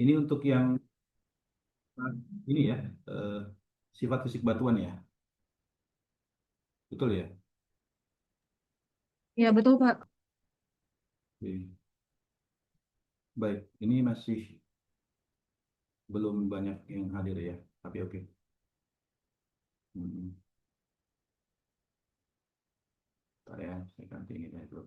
Ini untuk yang ini ya, eh, sifat fisik batuan ya, betul ya? Ya, betul, Pak. Oke. Baik, ini masih belum banyak yang hadir ya, tapi oke. Hmm, Bentar ya, saya ganti ini dulu.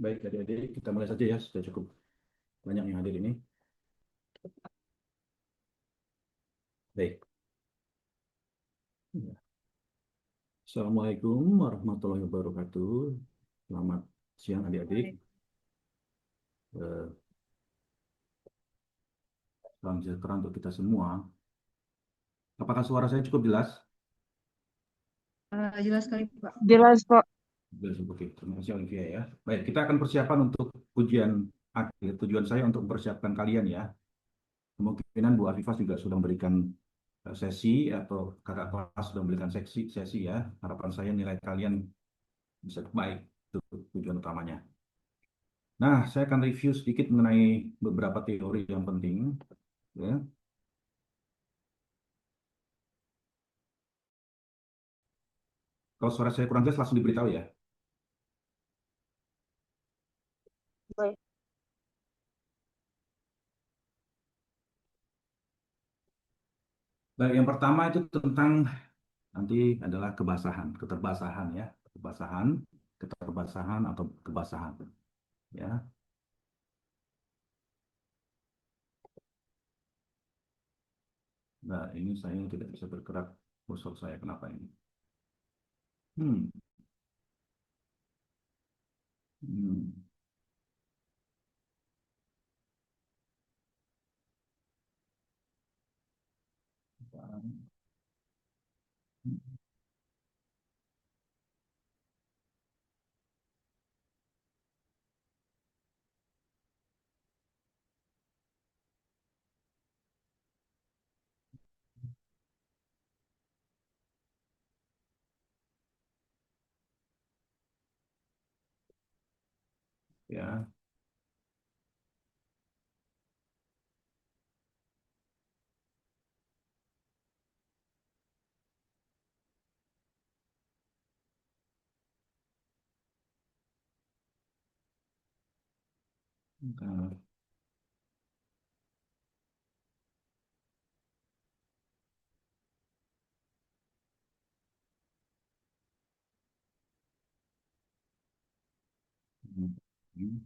Baik, adik-adik, kita mulai saja ya, sudah cukup banyak yang hadir ini. Baik. Assalamualaikum warahmatullahi wabarakatuh. Selamat siang adik-adik. Eh, Salam sejahtera untuk kita semua. Apakah suara saya cukup jelas? Jelas sekali, Pak. Jelas, Pak. Jelas, oke. Terima kasih Olivia ya. Baik, kita akan persiapan untuk ujian akhir. Tujuan saya untuk mempersiapkan kalian ya. Kemungkinan Bu Afifah juga sudah memberikan sesi atau kakak kelas sudah memberikan sesi ya. Harapan saya nilai kalian bisa baik. Itu tujuan utamanya. Nah, saya akan review sedikit mengenai beberapa teori yang penting. Ya. Kalau suara saya kurang jelas, langsung diberitahu ya. Baik. Baik, yang pertama itu tentang nanti adalah kebasahan, keterbasahan ya, kebasahan, keterbasahan atau kebasahan ya. Nah, ini saya tidak bisa bergerak, bosok saya kenapa ini? Hmm, hmm. Ya, nah, hmm, hmm.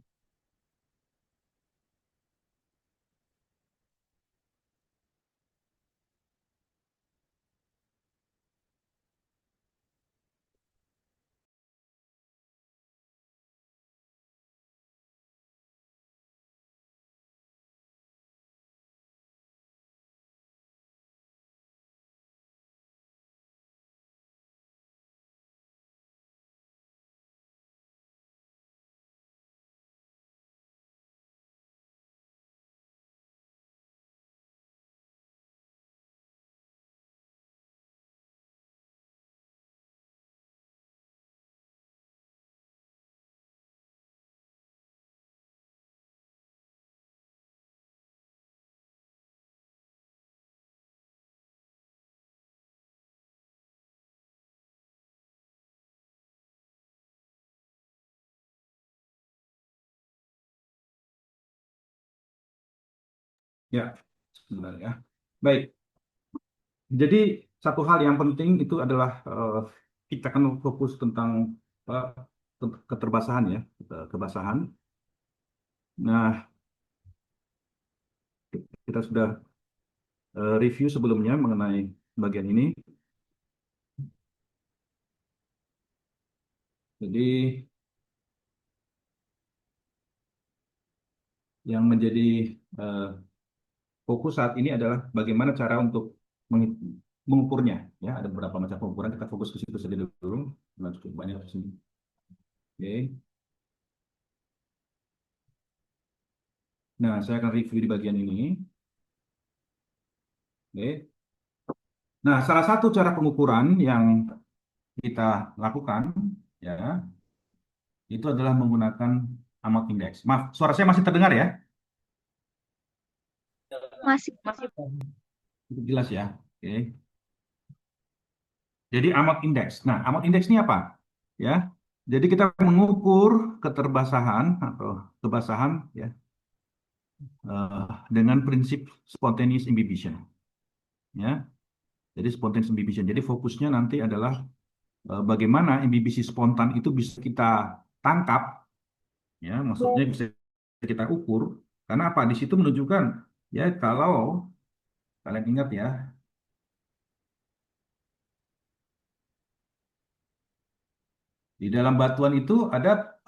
Ya, sebentar ya. Baik. Jadi satu hal yang penting itu adalah kita akan fokus tentang eh, keterbasahan ya, kebasahan. Nah, kita sudah review sebelumnya mengenai bagian ini. Jadi yang menjadi eh, fokus saat ini adalah bagaimana cara untuk mengukurnya. Ya, ada beberapa macam pengukuran. Kita fokus ke situ saja dulu. Nah, cukup banyak di sini. Oke. Nah, saya akan review di bagian ini. Oke. Nah, salah satu cara pengukuran yang kita lakukan ya itu adalah menggunakan amount index. Maaf, suara saya masih terdengar ya? Masih, masih. Cukup jelas ya. Oke. Jadi amount index. Nah, amount index ini apa? Ya. Jadi kita mengukur keterbasahan atau kebasahan ya dengan prinsip spontaneous imbibition. Ya. Jadi spontaneous imbibition. Jadi fokusnya nanti adalah bagaimana imbibisi spontan itu bisa kita tangkap, ya, maksudnya bisa kita ukur. Karena apa? Di situ menunjukkan ya kalau kalian ingat ya, di dalam batuan itu ada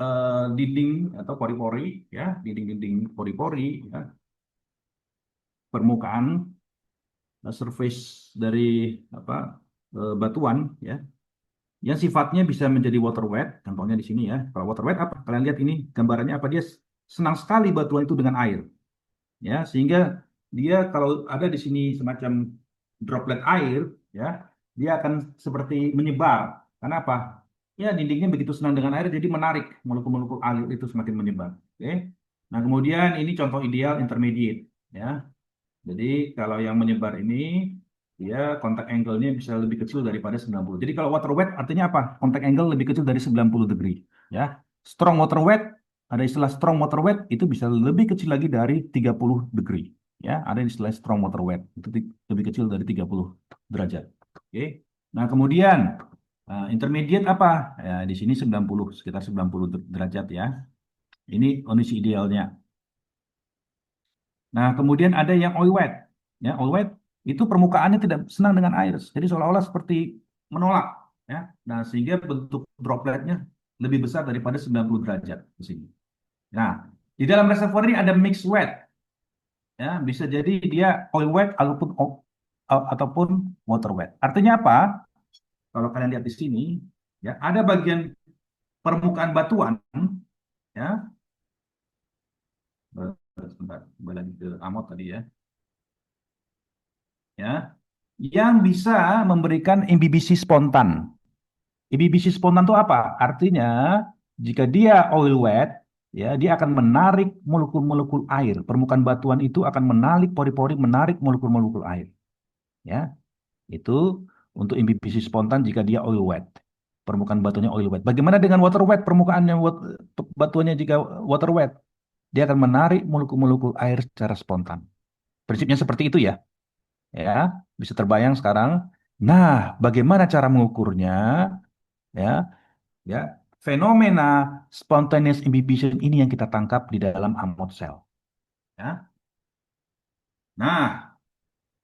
dinding atau pori-pori, ya, dinding-dinding pori-pori, ya, permukaan surface dari apa batuan, ya, yang sifatnya bisa menjadi water wet. Contohnya di sini ya. Kalau water wet apa? Kalian lihat ini gambarannya apa? Dia senang sekali batuan itu dengan air, ya, sehingga dia kalau ada di sini semacam droplet air, ya, dia akan seperti menyebar. Karena apa? Ya, dindingnya begitu senang dengan air, jadi menarik molekul-molekul air itu semakin menyebar. Oke. Nah, kemudian ini contoh ideal intermediate, ya. Jadi kalau yang menyebar ini, dia kontak angle-nya bisa lebih kecil daripada 90. Jadi kalau water wet artinya apa? Kontak angle lebih kecil dari 90 degree. Ya. Strong water wet, ada istilah strong water wet, itu bisa lebih kecil lagi dari 30 degree. Ya, ada istilah strong water wet, itu lebih kecil dari 30 derajat. Oke. Nah, kemudian intermediate apa? Ya, di sini 90, sekitar 90 derajat ya. Ini kondisi idealnya. Nah, kemudian ada yang oil wet. Ya, oil wet itu permukaannya tidak senang dengan air. Jadi seolah-olah seperti menolak. Ya. Nah, sehingga bentuk dropletnya lebih besar daripada 90 derajat di sini. Nah, di dalam reservoir ini ada mixed wet. Ya, bisa jadi dia oil wet ataupun water wet. Artinya apa? Kalau kalian lihat di sini, ya ada bagian permukaan batuan, ya. Sebentar, kembali lagi ke amot tadi ya. Ya, yang bisa memberikan imbibisi spontan. Imbibisi spontan itu apa? Artinya jika dia oil wet, ya dia akan menarik molekul-molekul air. Permukaan batuan itu akan menarik pori-pori, menarik molekul-molekul air. Ya, itu untuk imbibisi spontan jika dia oil wet. Permukaan batuannya oil wet. Bagaimana dengan water wet? Permukaannya batuannya jika water wet, dia akan menarik molekul-molekul air secara spontan. Prinsipnya seperti itu ya. Ya, bisa terbayang sekarang. Nah, bagaimana cara mengukurnya? Ya, ya, fenomena spontaneous imbibition ini yang kita tangkap di dalam amot cell. Ya. Nah,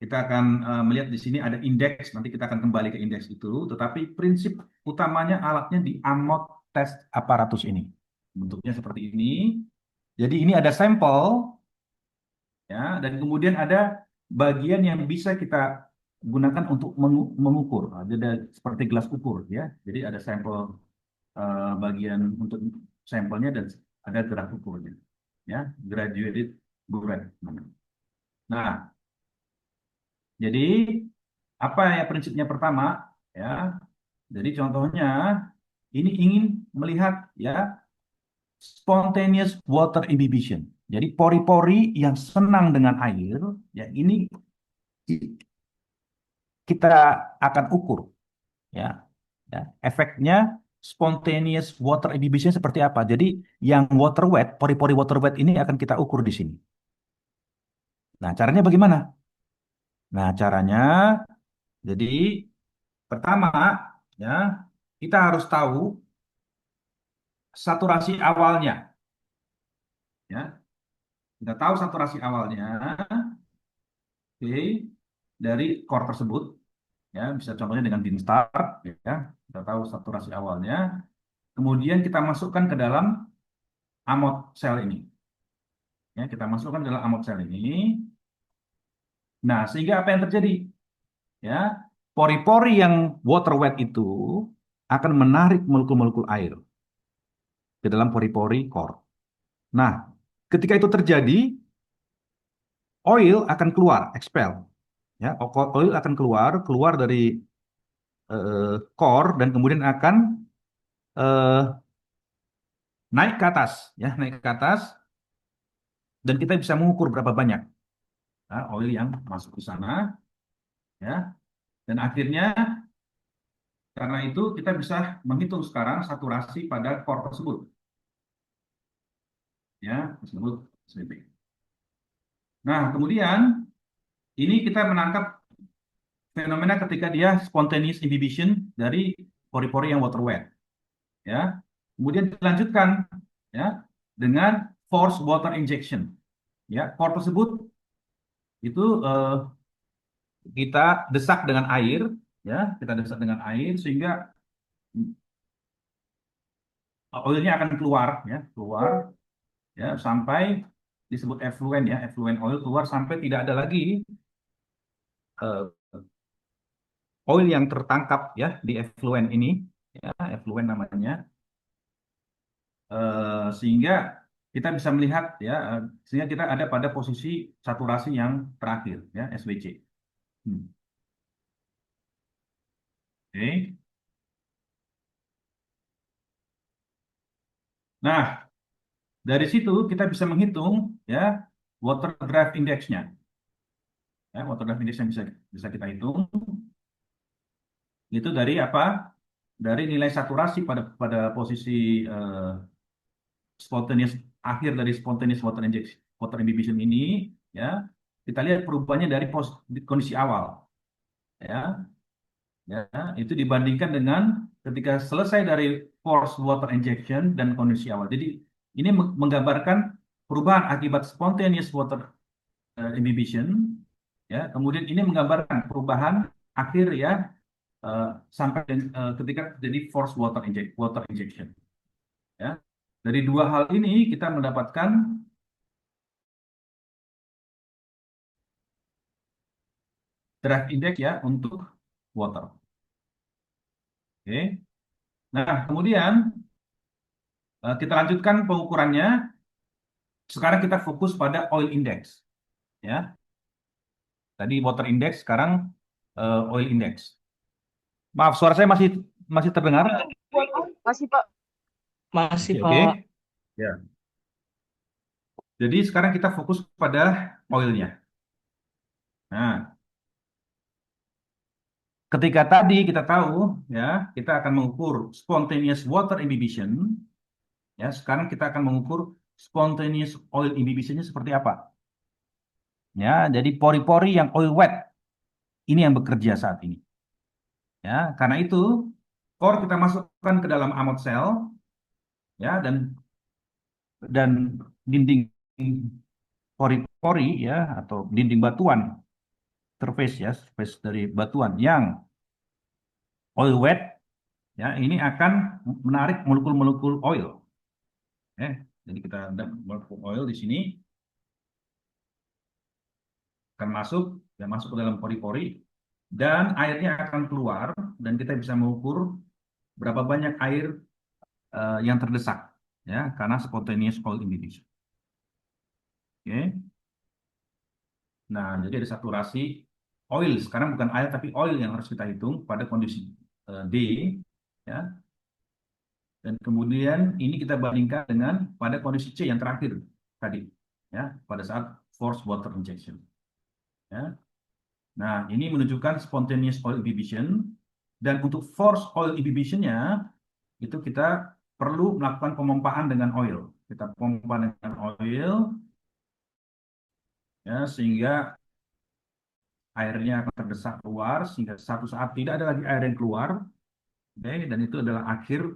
kita akan melihat di sini ada indeks. Nanti kita akan kembali ke indeks itu. Tetapi prinsip utamanya alatnya di amot test aparatus ini. Bentuknya seperti ini. Jadi ini ada sampel, ya, dan kemudian ada bagian yang bisa kita gunakan untuk mengukur. Ada seperti gelas ukur, ya. Jadi ada sampel bagian untuk sampelnya dan ada gerak ukurnya, ya, graduated burette. Nah, jadi apa ya prinsipnya pertama, ya? Jadi contohnya ini ingin melihat ya spontaneous water imbibition. Jadi pori-pori yang senang dengan air, ya ini kita akan ukur, ya. Ya, efeknya spontaneous water imbibition seperti apa? Jadi yang water wet, pori-pori water wet ini akan kita ukur di sini. Nah, caranya bagaimana? Nah, caranya jadi pertama ya kita harus tahu saturasi awalnya ya. Kita tahu saturasi awalnya, oke, dari core tersebut ya, bisa contohnya dengan dim start ya. Kita tahu saturasi awalnya, kemudian kita masukkan ke dalam amot sel ini. Ya, kita masukkan ke dalam amot sel ini. Nah, sehingga apa yang terjadi? Ya, pori-pori yang water wet itu akan menarik molekul-molekul air ke dalam pori-pori core. Nah, ketika itu terjadi, oil akan keluar, expel. Ya, oil akan keluar dari core dan kemudian akan eh, naik ke atas, ya, naik ke atas dan kita bisa mengukur berapa banyak ya, oil yang masuk ke sana, ya. Dan akhirnya karena itu kita bisa menghitung sekarang saturasi pada core tersebut, ya, tersebut SPP. Nah, kemudian ini kita menangkap fenomena ketika dia spontaneous inhibition dari pori-pori yang water wet, ya. Kemudian dilanjutkan ya dengan force water injection, ya. Core tersebut itu kita desak dengan air, ya, kita desak dengan air sehingga oilnya akan keluar, ya, keluar, ya, sampai disebut effluent, ya, effluent oil keluar sampai tidak ada lagi eh, oil yang tertangkap ya di effluent ini, ya, effluent namanya. Sehingga kita bisa melihat ya, sehingga kita ada pada posisi saturasi yang terakhir, ya, SWC. Hmm. Oke. Nah, dari situ kita bisa menghitung ya water draft index-nya. Ya, water draft index yang bisa bisa kita hitung itu dari apa? Dari nilai saturasi pada pada posisi spontaneous akhir dari spontaneous water injection, water inhibition ini, ya. Kita lihat perubahannya dari kondisi awal, ya. Ya, itu dibandingkan dengan ketika selesai dari forced water injection dan kondisi awal. Jadi ini menggambarkan perubahan akibat spontaneous water inhibition, ya. Kemudian ini menggambarkan perubahan akhir ya eh, sampai ketika jadi forced water injection, ya. Dari dua hal ini kita mendapatkan draft index ya untuk water. Oke. Nah, kemudian kita lanjutkan pengukurannya. Sekarang kita fokus pada oil index, ya. Tadi water index, sekarang oil index. Maaf, suara saya masih masih terdengar? Masih, Pak. Masih, Oke, oke. Pak. Ya. Jadi sekarang kita fokus pada oilnya. Nah, ketika tadi kita tahu ya, kita akan mengukur spontaneous water inhibition, ya. Sekarang kita akan mengukur spontaneous oil inhibition-nya seperti apa. Ya, jadi pori-pori yang oil wet ini yang bekerja saat ini. Ya, karena itu core kita masukkan ke dalam amot sel, ya, dan dinding pori-pori ya atau dinding batuan surface ya surface dari batuan yang oil wet ya ini akan menarik molekul-molekul oil, jadi kita ada molekul oil di sini akan masuk dan masuk ke dalam pori-pori dan airnya akan keluar dan kita bisa mengukur berapa banyak air yang terdesak ya karena spontaneous oil inhibition. Oke. Nah, jadi ada saturasi oil. Sekarang bukan air tapi oil yang harus kita hitung pada kondisi D, ya. Dan kemudian ini kita bandingkan dengan pada kondisi C yang terakhir tadi, ya, pada saat forced water injection. Ya. Nah, ini menunjukkan spontaneous oil inhibition. Dan untuk forced oil inhibition-nya itu kita perlu melakukan pemompaan dengan oil. Kita pompa dengan oil ya, sehingga airnya akan terdesak keluar sehingga satu saat tidak ada lagi air yang keluar, oke, dan itu adalah akhir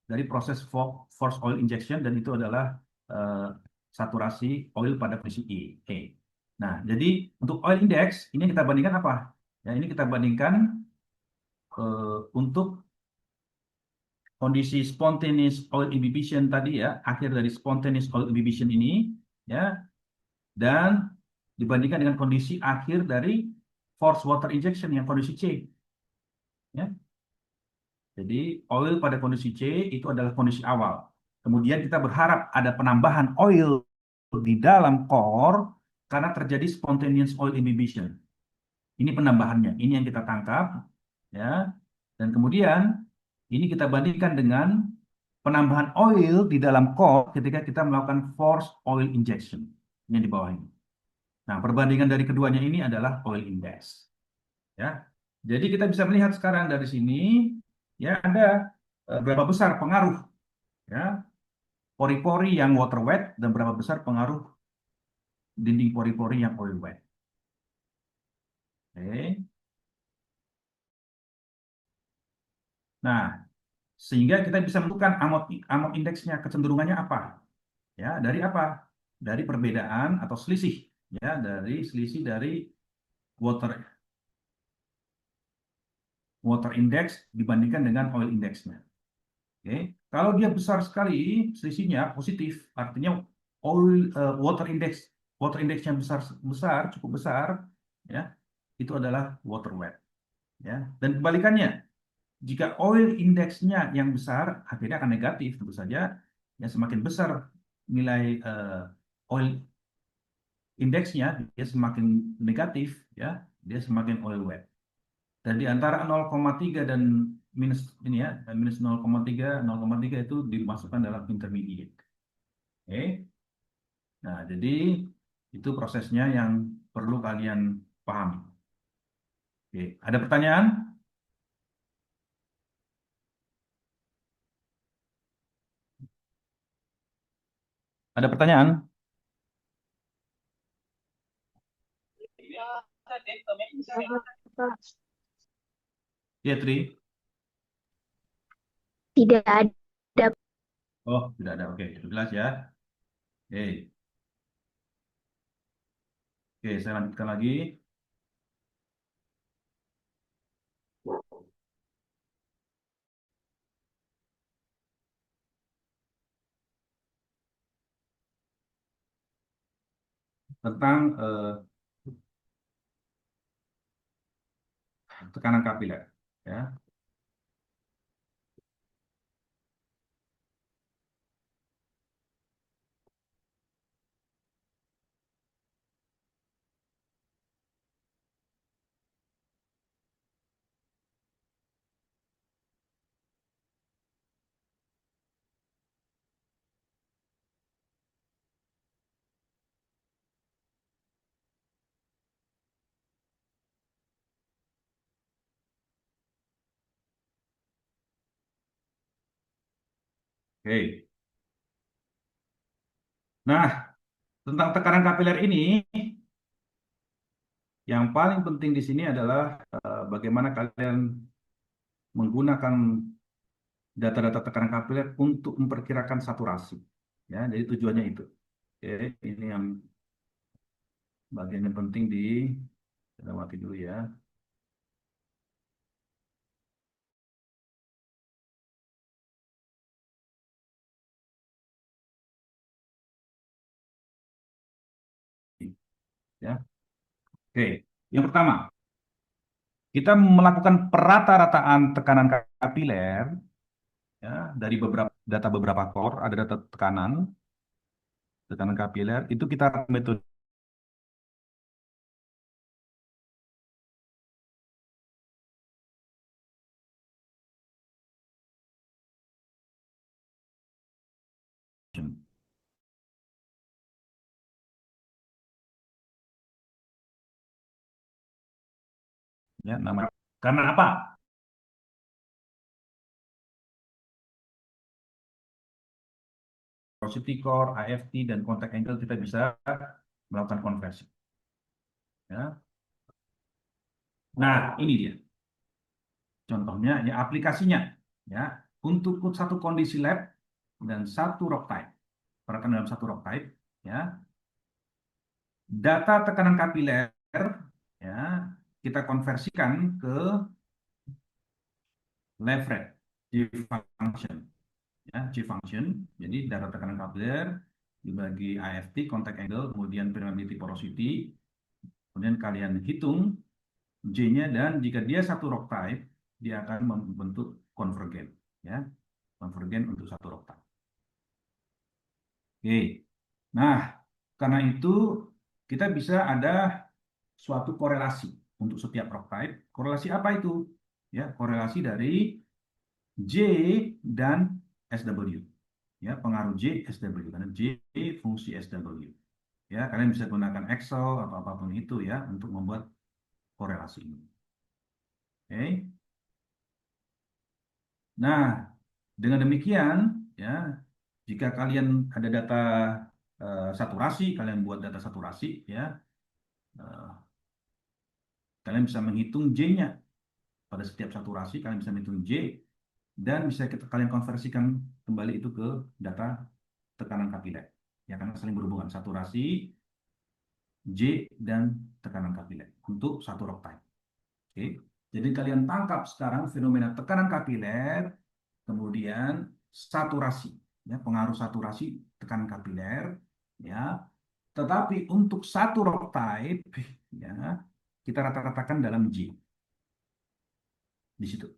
dari proses force oil injection dan itu adalah eh, saturasi oil pada kondisi E. Oke. Nah, jadi untuk oil index ini kita bandingkan apa? Ya, ini kita bandingkan untuk kondisi spontaneous oil imbibition tadi ya, akhir dari spontaneous oil imbibition ini ya, dan dibandingkan dengan kondisi akhir dari forced water injection yang kondisi C ya. Jadi oil pada kondisi C itu adalah kondisi awal. Kemudian kita berharap ada penambahan oil di dalam core karena terjadi spontaneous oil imbibition. Ini penambahannya, ini yang kita tangkap ya. Dan kemudian ini kita bandingkan dengan penambahan oil di dalam core ketika kita melakukan forced oil injection. Ini di bawah ini. Nah, perbandingan dari keduanya ini adalah oil index. Ya. Jadi kita bisa melihat sekarang dari sini ya ada berapa besar pengaruh ya pori-pori yang water wet dan berapa besar pengaruh dinding pori-pori yang oil wet. Oke. Nah, sehingga kita bisa menentukan amot indeksnya kecenderungannya apa? Ya, dari apa? Dari perbedaan atau selisih ya, dari selisih dari water water index dibandingkan dengan oil indexnya. Oke, kalau dia besar sekali selisihnya positif, artinya water index yang besar besar cukup besar, ya itu adalah water wet, ya. Dan kebalikannya, jika oil indeksnya yang besar, akhirnya akan negatif tentu saja. Ya semakin besar nilai oil indeksnya, dia semakin negatif, ya dia semakin oil wet. Dan di antara 0,3 dan minus ini ya, minus 0,3 itu dimasukkan dalam intermediate. Oke. Nah, jadi itu prosesnya yang perlu kalian pahami. Oke, ada pertanyaan? Ada pertanyaan? Ya, Tri. Tidak ada. Oh, tidak ada. Oke, jelas ya. Oke, oke, saya lanjutkan lagi tentang tekanan kapiler. Ya, oke. Nah, tentang tekanan kapiler ini, yang paling penting di sini adalah bagaimana kalian menggunakan data-data tekanan kapiler untuk memperkirakan saturasi. Ya, jadi tujuannya itu. Oke, ini yang bagian yang penting dilewati dulu ya. Ya, oke. Yang pertama, kita melakukan perata-rataan tekanan kapiler ya dari beberapa core, ada data tekanan kapiler itu kita metode ya namanya. Karena apa? Velocity core, AFT dan contact angle kita bisa melakukan konversi. Ya. Nah, ini dia contohnya, ya aplikasinya. Ya, untuk satu kondisi lab dan satu rock type. Perhatikan dalam satu rock type, ya, data tekanan kapiler, ya, kita konversikan ke left rate, G function, ya, G function. Jadi data tekanan kapiler dibagi AFT, contact angle, kemudian permeability porosity, kemudian kalian hitung J-nya dan jika dia satu rock type, dia akan membentuk konvergen, ya, konvergen untuk satu rock type. Oke. Nah, karena itu kita bisa ada suatu korelasi untuk setiap rock type. Korelasi apa itu? Ya, korelasi dari J dan SW. Ya, pengaruh J SW karena J fungsi SW. Ya, kalian bisa gunakan Excel atau apapun itu ya untuk membuat korelasi ini. Oke. Nah, dengan demikian ya, jika kalian ada data saturasi, kalian buat data saturasi ya, eh, kalian bisa menghitung J-nya pada setiap saturasi, kalian bisa menghitung J dan bisa kalian konversikan kembali itu ke data tekanan kapiler. Ya, karena saling berhubungan saturasi J dan tekanan kapiler untuk satu rock type. Oke. Jadi kalian tangkap sekarang fenomena tekanan kapiler, kemudian saturasi, ya, pengaruh saturasi tekanan kapiler, ya. Tetapi untuk satu rock type, ya, kita rata-ratakan dalam J di situ.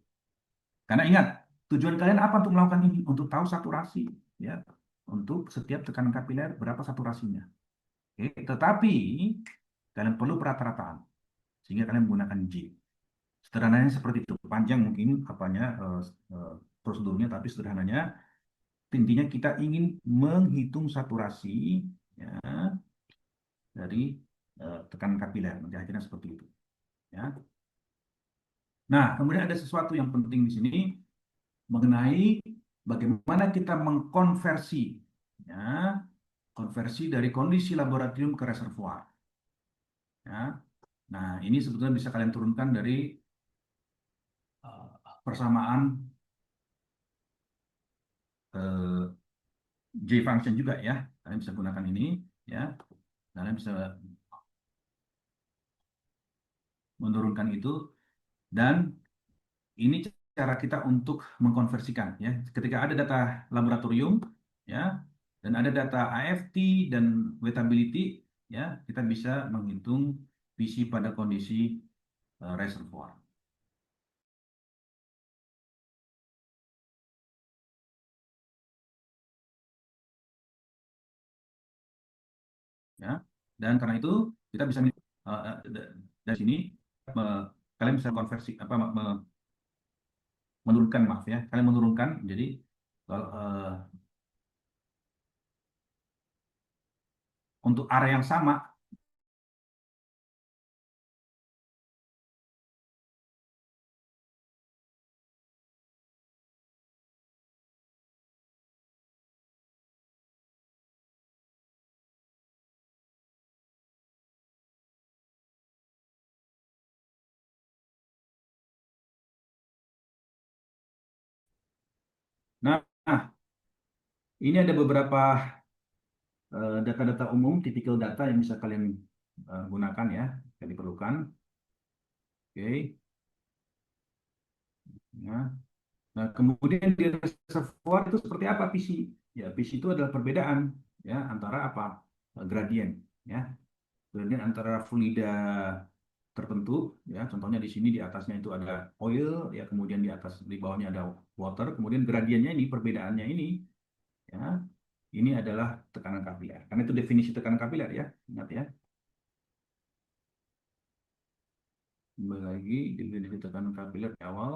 Karena ingat, tujuan kalian apa untuk melakukan ini? Untuk tahu saturasi, ya, untuk setiap tekanan kapiler berapa saturasinya. Oke, tetapi kalian perlu perata-rataan sehingga kalian menggunakan J. Sederhananya seperti itu. Panjang mungkin apanya prosedurnya, tapi sederhananya intinya kita ingin menghitung saturasi ya, dari tekanan kapiler. Nanti akhirnya seperti itu. Ya. Nah, kemudian ada sesuatu yang penting di sini mengenai bagaimana kita mengkonversi ya, konversi dari kondisi laboratorium ke reservoir. Ya. Nah, ini sebetulnya bisa kalian turunkan dari persamaan eh, J function juga ya. Kalian bisa gunakan ini ya. Kalian bisa menurunkan itu dan ini cara kita untuk mengkonversikan ya. Ketika ada data laboratorium ya dan ada data AFT dan wettability ya, kita bisa menghitung PC pada kondisi reservoir ya. Dan karena itu kita bisa dari sini kalian bisa konversi apa menurunkan, maaf ya, kalian menurunkan jadi kalau untuk area yang sama. Nah, ini ada beberapa data-data umum, tipikal data yang bisa kalian gunakan ya, yang diperlukan. Oke, ya. Nah, kemudian di reservoir itu seperti apa PC? Ya, PC itu adalah perbedaan ya antara apa? Gradien, ya. Gradien antara fluida tertentu, ya. Contohnya di sini di atasnya itu ada oil, ya. Kemudian di atas di bawahnya ada water. Kemudian gradiennya ini perbedaannya ini, ya. Ini adalah tekanan kapiler. Karena itu definisi tekanan kapiler ya, ingat ya. Kembali lagi definisi tekanan kapiler di awal.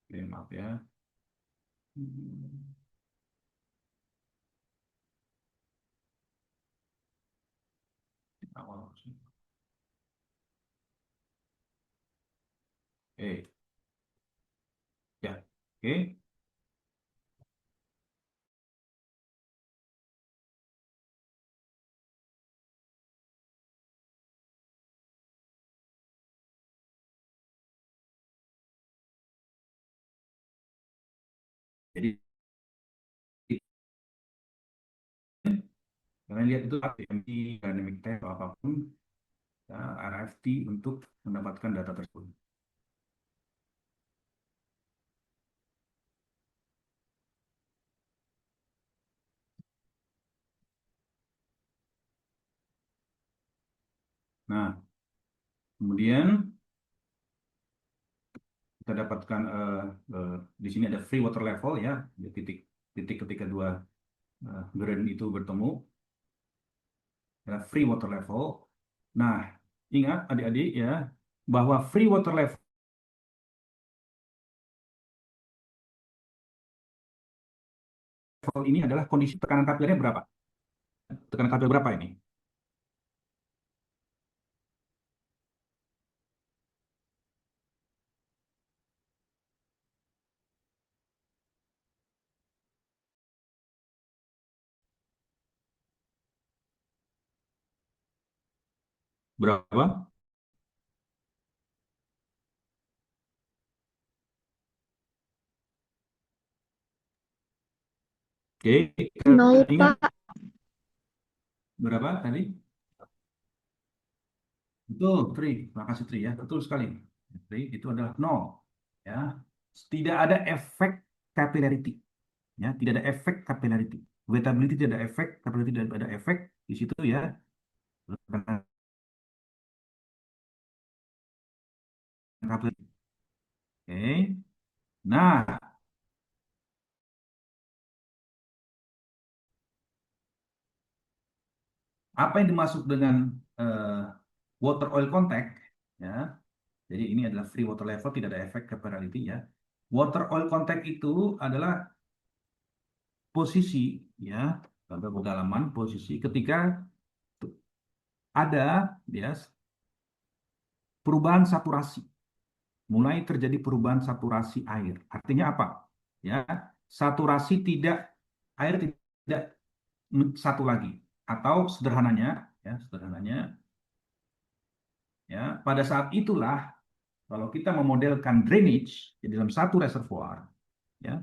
Oke, maaf ya. Hmm, di awal sih. Oke, ya. Oke. Jadi kalian lihat itu PMI, dynamic tab atau apapun, ya, RFT untuk mendapatkan data tersebut. Nah, kemudian kita dapatkan di sini ada free water level ya, di titik ketika dua grain itu bertemu, ya, free water level. Nah, ingat adik-adik ya, bahwa free water level ini adalah kondisi tekanan kapillernya berapa? Tekanan kapil berapa ini? Berapa? Oke, Nol, ingat Pak. berapa tadi? Betul, Tri. Makasih Tri ya. Betul sekali. Tri itu adalah nol. Ya, tidak ada efek capillarity. Ya, tidak ada efek capillarity. Wettability tidak ada efek, capillarity tidak ada efek di situ ya. Karena capillarity. Oke. Nah, apa yang dimaksud dengan eh, water oil contact? Ya, jadi ini adalah free water level, tidak ada efek capillarity ya. Water oil contact itu adalah posisi ya, pada kedalaman posisi ketika ada ya perubahan saturasi, mulai terjadi perubahan saturasi air. Artinya apa? Ya, saturasi tidak air tidak satu lagi, atau sederhananya ya pada saat itulah kalau kita memodelkan drainage di dalam satu reservoir ya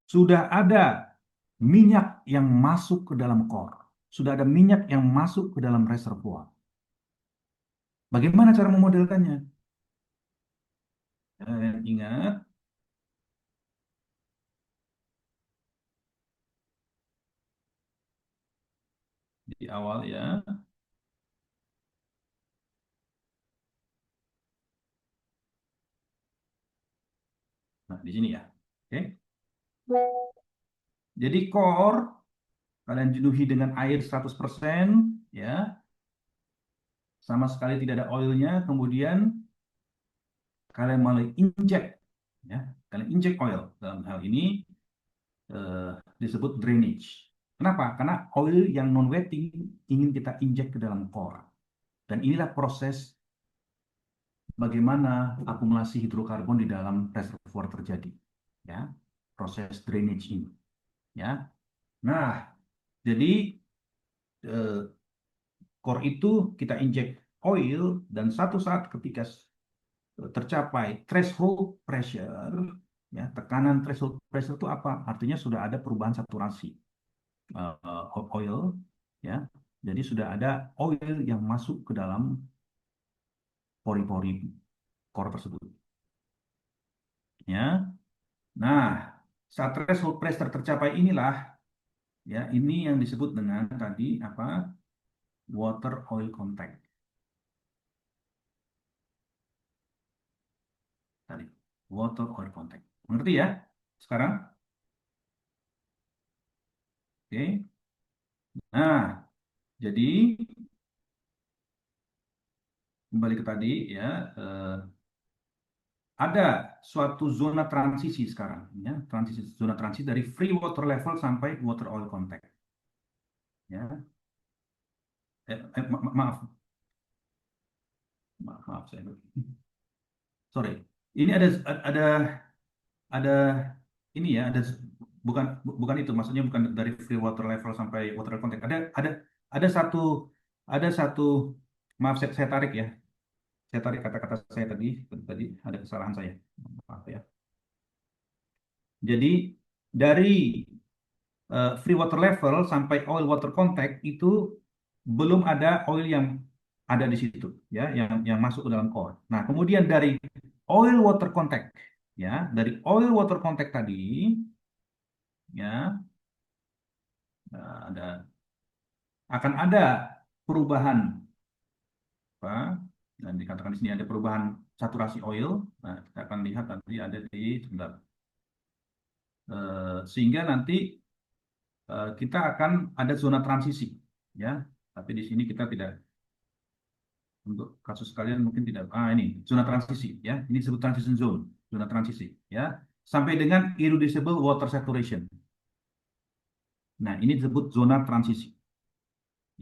sudah ada minyak yang masuk ke dalam core, sudah ada minyak yang masuk ke dalam reservoir. Bagaimana cara memodelkannya? Ingat di awal ya. Nah, di sini ya. Oke. Jadi core kalian jenuhi dengan air 100% ya. Sama sekali tidak ada oilnya, kemudian kalian mulai inject ya. Kalian inject oil. Dalam hal ini disebut drainage. Kenapa? Karena oil yang non-wetting ingin kita inject ke dalam core. Dan inilah proses bagaimana akumulasi hidrokarbon di dalam reservoir terjadi. Ya, proses drainage ini. Ya, nah, jadi eh, core itu kita inject oil dan satu saat ketika tercapai threshold pressure, ya, tekanan threshold pressure itu apa? Artinya sudah ada perubahan saturasi oil, ya. Jadi sudah ada oil yang masuk ke dalam pori-pori core tersebut, ya. Nah, saat threshold pressure tercapai inilah, ya, ini yang disebut dengan tadi apa? Water oil contact. Tadi, water oil contact. Mengerti ya? Sekarang, oke. Nah, jadi kembali ke tadi ya, ada suatu zona transisi sekarang, ya, zona transisi dari free water level sampai water oil contact, ya. Maaf, maaf saya, sorry. Ini ada ini ya, bukan bukan itu, maksudnya bukan dari free water level sampai water oil contact. Ada satu ada satu maaf saya tarik ya. Saya tarik kata-kata saya tadi ada kesalahan saya. Maaf ya. Jadi dari free water level sampai oil water contact itu belum ada oil yang ada di situ, ya, yang masuk ke dalam core. Nah, kemudian dari oil water contact, ya, dari oil water contact tadi, ya, ada akan ada perubahan apa? Dan dikatakan di sini ada perubahan saturasi oil. Nah, kita akan lihat nanti ada di sebentar. Sehingga nanti kita akan ada zona transisi, ya. Tapi di sini kita tidak, untuk kasus kalian mungkin tidak. Ini zona transisi, ya. Ini disebut transition zone, zona transisi, ya. Sampai dengan irreducible water saturation. Nah, ini disebut zona transisi,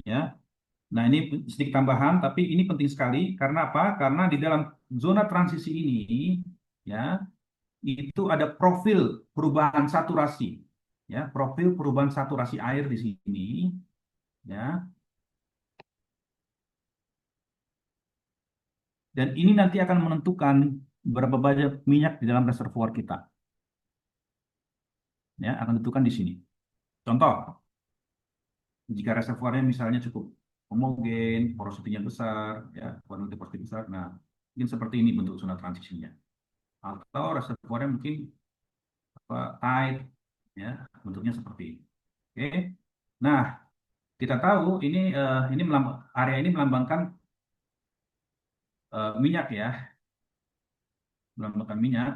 ya. Nah, ini sedikit tambahan, tapi ini penting sekali karena apa? Karena di dalam zona transisi ini, ya, itu ada profil perubahan saturasi, ya, profil perubahan saturasi air di sini, ya. Dan ini nanti akan menentukan berapa banyak minyak di dalam reservoir kita, ya, akan ditentukan di sini. Contoh, jika reservoirnya misalnya cukup homogen, porositinya besar, ya, kuantitas porosity besar, nah, mungkin seperti ini bentuk zona transisinya. Atau reservoirnya mungkin apa, tight, ya, bentuknya seperti ini. Oke. Nah, kita tahu ini area ini melambangkan minyak, ya, melambangkan minyak.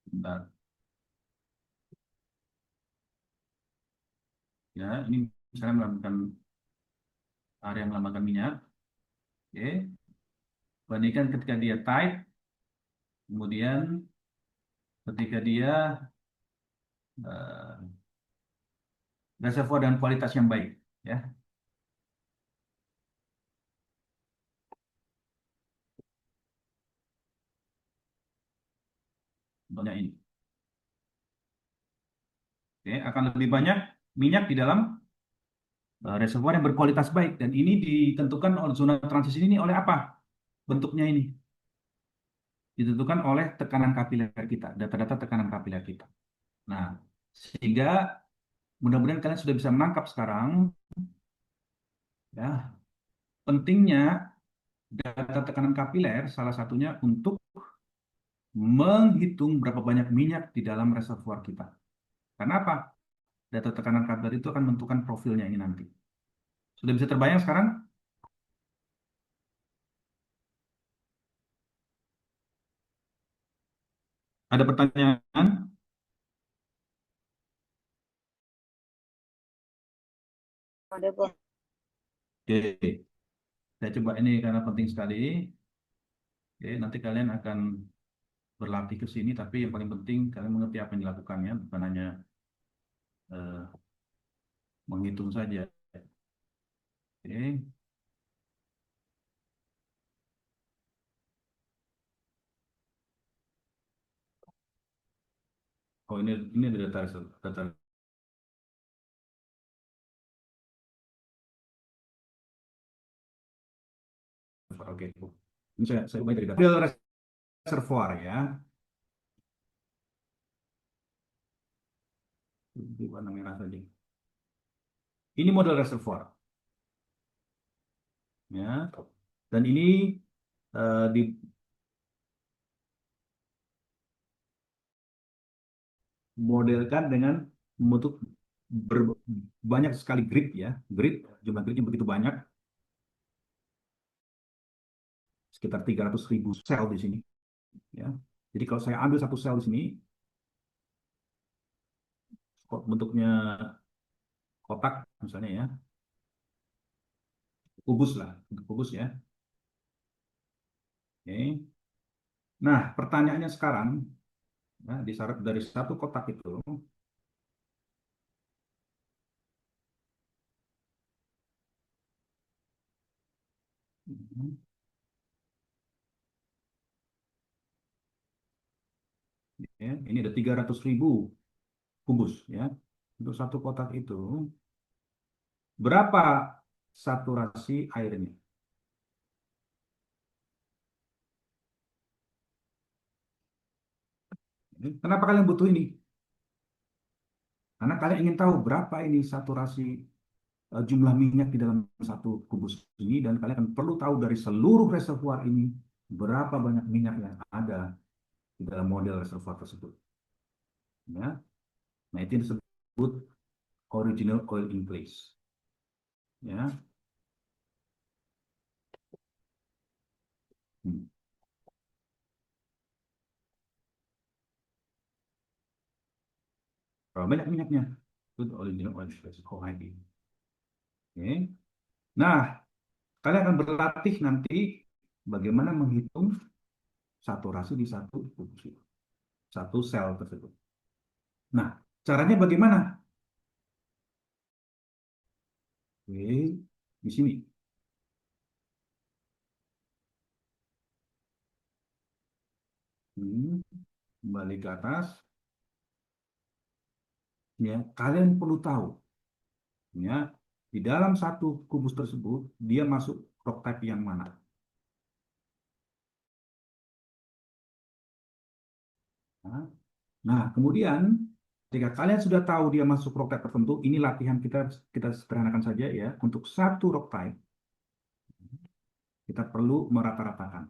Bentar, ya, ini misalnya melambangkan area yang melambangkan minyak. Oke. Bandingkan ketika dia tight, kemudian ketika dia eh, reservoir dan kualitas yang baik, ya. Contohnya ini. Oke, akan lebih banyak minyak di dalam reservoir yang berkualitas baik, dan ini ditentukan oleh zona transisi ini oleh apa? Bentuknya ini ditentukan oleh tekanan kapiler kita, data-data tekanan kapiler kita. Nah, sehingga mudah-mudahan kalian sudah bisa menangkap sekarang, ya, pentingnya data tekanan kapiler salah satunya untuk menghitung berapa banyak minyak di dalam reservoir kita. Karena apa? Data tekanan kapiler itu akan menentukan profilnya ini nanti. Sudah bisa terbayang sekarang? Ada pertanyaan? Ada, Bang. Oke, saya coba ini karena penting sekali. Oke, nanti kalian akan berlatih ke sini, tapi yang paling penting kalian mengerti apa yang dilakukan, ya, bukan hanya eh, menghitung saja. Oke. Oh, ini ada data. Oke. Ini saya ubah dari data. Model reservoir, ya. Di warna merah tadi. Ini model reservoir, ya. Dan ini dimodelkan dengan membentuk banyak sekali grid, ya. Grid, jumlah gridnya begitu banyak, sekitar 300.000 sel di sini, ya. Jadi kalau saya ambil satu sel di sini, kok bentuknya kotak misalnya, ya, kubus lah, untuk kubus, ya. Oke. Nah, pertanyaannya sekarang, ya, dari satu kotak itu, ya, ini ada 300.000 kubus, ya. Untuk satu kotak itu, berapa saturasi airnya? Kenapa kalian butuh ini? Karena kalian ingin tahu berapa ini saturasi jumlah minyak di dalam satu kubus ini, dan kalian akan perlu tahu dari seluruh reservoir ini berapa banyak minyak yang ada di dalam model reservoir tersebut. Ya, nah itu disebut original oil in place. Ya, hmm. Berapa banyak minyaknya? Itu original oil in place. OIP. Oke. Nah, kalian akan berlatih nanti bagaimana menghitung saturasi di satu kubus itu, satu sel tersebut. Nah, caranya bagaimana? Oke, di sini. Kembali ke atas. Ya, kalian perlu tahu, ya, di dalam satu kubus tersebut dia masuk rock type yang mana. Nah, nah, kemudian ketika kalian sudah tahu dia masuk rock type tertentu, ini latihan kita kita sederhanakan saja ya. Untuk satu rock type kita perlu merata-ratakan.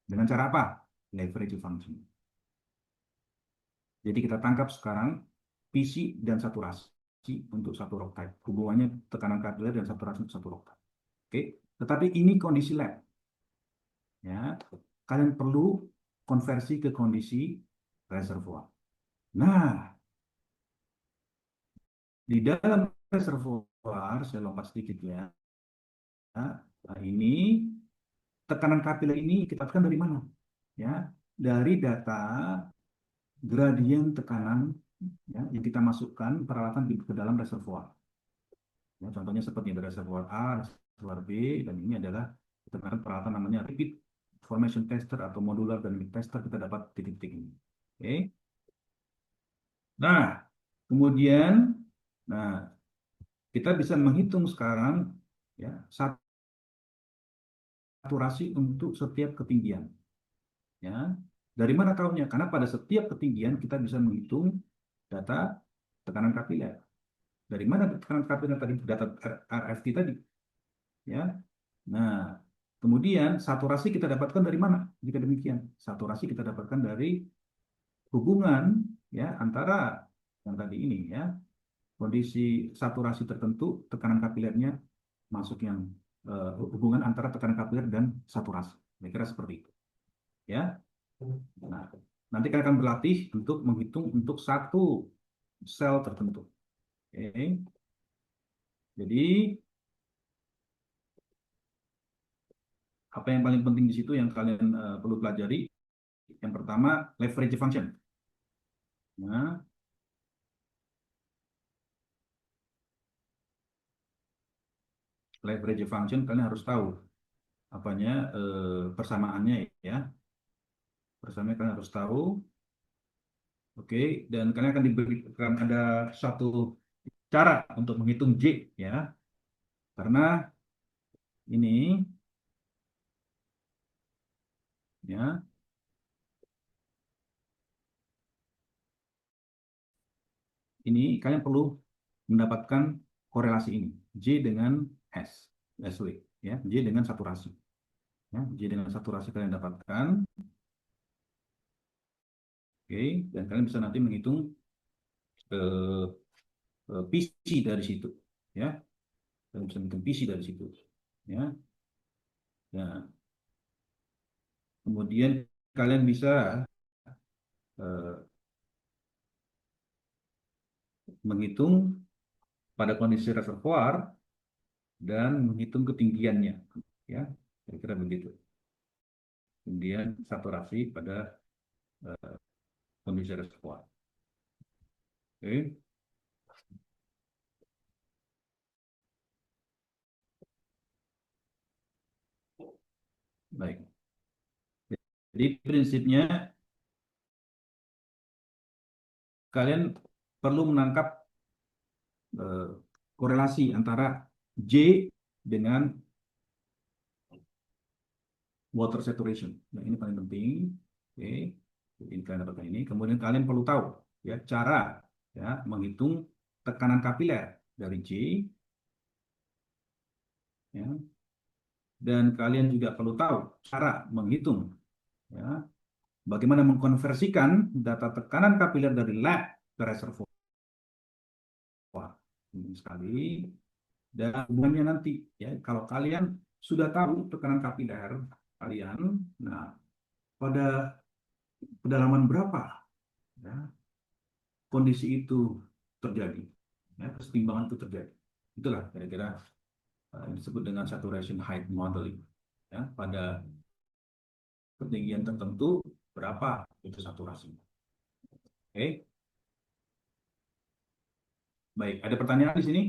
Dengan cara apa? Leverage function. Jadi kita tangkap sekarang PC dan saturasi untuk satu rock type. Hubungannya tekanan kapiler dan saturasi untuk satu rock type. Oke, tetapi ini kondisi lab. Ya, kalian perlu konversi ke kondisi reservoir. Nah, di dalam reservoir, saya lompat sedikit ya. Nah, ini tekanan kapiler ini kita dapatkan dari mana? Ya, dari data gradien tekanan ya, yang kita masukkan peralatan ke dalam reservoir. Ya, contohnya seperti ada reservoir A, reservoir B, dan ini adalah kita menggunakan peralatan namanya repeat formation tester atau modular dynamic tester, kita dapat titik-titik ini. Oke. Nah, kemudian, nah kita bisa menghitung sekarang ya saturasi untuk setiap ketinggian. Ya, dari mana tahunya? Karena pada setiap ketinggian kita bisa menghitung data tekanan kapiler. Dari mana tekanan kapiler tadi? Data RFT tadi. Ya, nah kemudian saturasi kita dapatkan dari mana? Jika demikian, saturasi kita dapatkan dari hubungan ya antara yang tadi ini ya, kondisi saturasi tertentu, tekanan kapilernya masuk yang hubungan antara tekanan kapiler dan saturasi. Saya kira seperti itu. Ya. Nah, nanti kalian akan berlatih untuk menghitung untuk satu sel tertentu. Oke. Jadi apa yang paling penting di situ yang kalian perlu pelajari? Yang pertama, leverage function. Nah, leverage function kalian harus tahu apanya persamaannya ya. Persamaannya kalian harus tahu. Oke, dan kalian akan diberikan ada satu cara untuk menghitung J ya. Karena ini ya, ini kalian perlu mendapatkan korelasi ini J dengan S, SW ya, J dengan saturasi. Ya, J dengan saturasi kalian dapatkan. Oke, dan kalian bisa nanti menghitung eh, PC dari situ ya. Kalian bisa menghitung PC dari situ ya. Nah, kemudian kalian bisa eh, menghitung pada kondisi reservoir dan menghitung ketinggiannya ya, kira-kira begitu. Kemudian saturasi pada kondisi reservoir. Oke. Baik, jadi prinsipnya kalian perlu menangkap korelasi antara J dengan water saturation. Nah, ini paling penting. Oke. Ini kalian dapatkan ini. Kemudian kalian perlu tahu ya cara ya menghitung tekanan kapiler dari J ya. Dan kalian juga perlu tahu cara menghitung ya bagaimana mengkonversikan data tekanan kapiler dari lab ke reservoir. Ini sekali. Dan hubungannya nanti ya kalau kalian sudah tahu tekanan kapiler kalian, nah pada kedalaman berapa ya, kondisi itu terjadi, ya, kesetimbangan itu terjadi. Itulah kira-kira yang disebut dengan saturation height modeling. Ya, pada ketinggian tertentu berapa itu saturasi. Oke, baik. Ada pertanyaan di sini?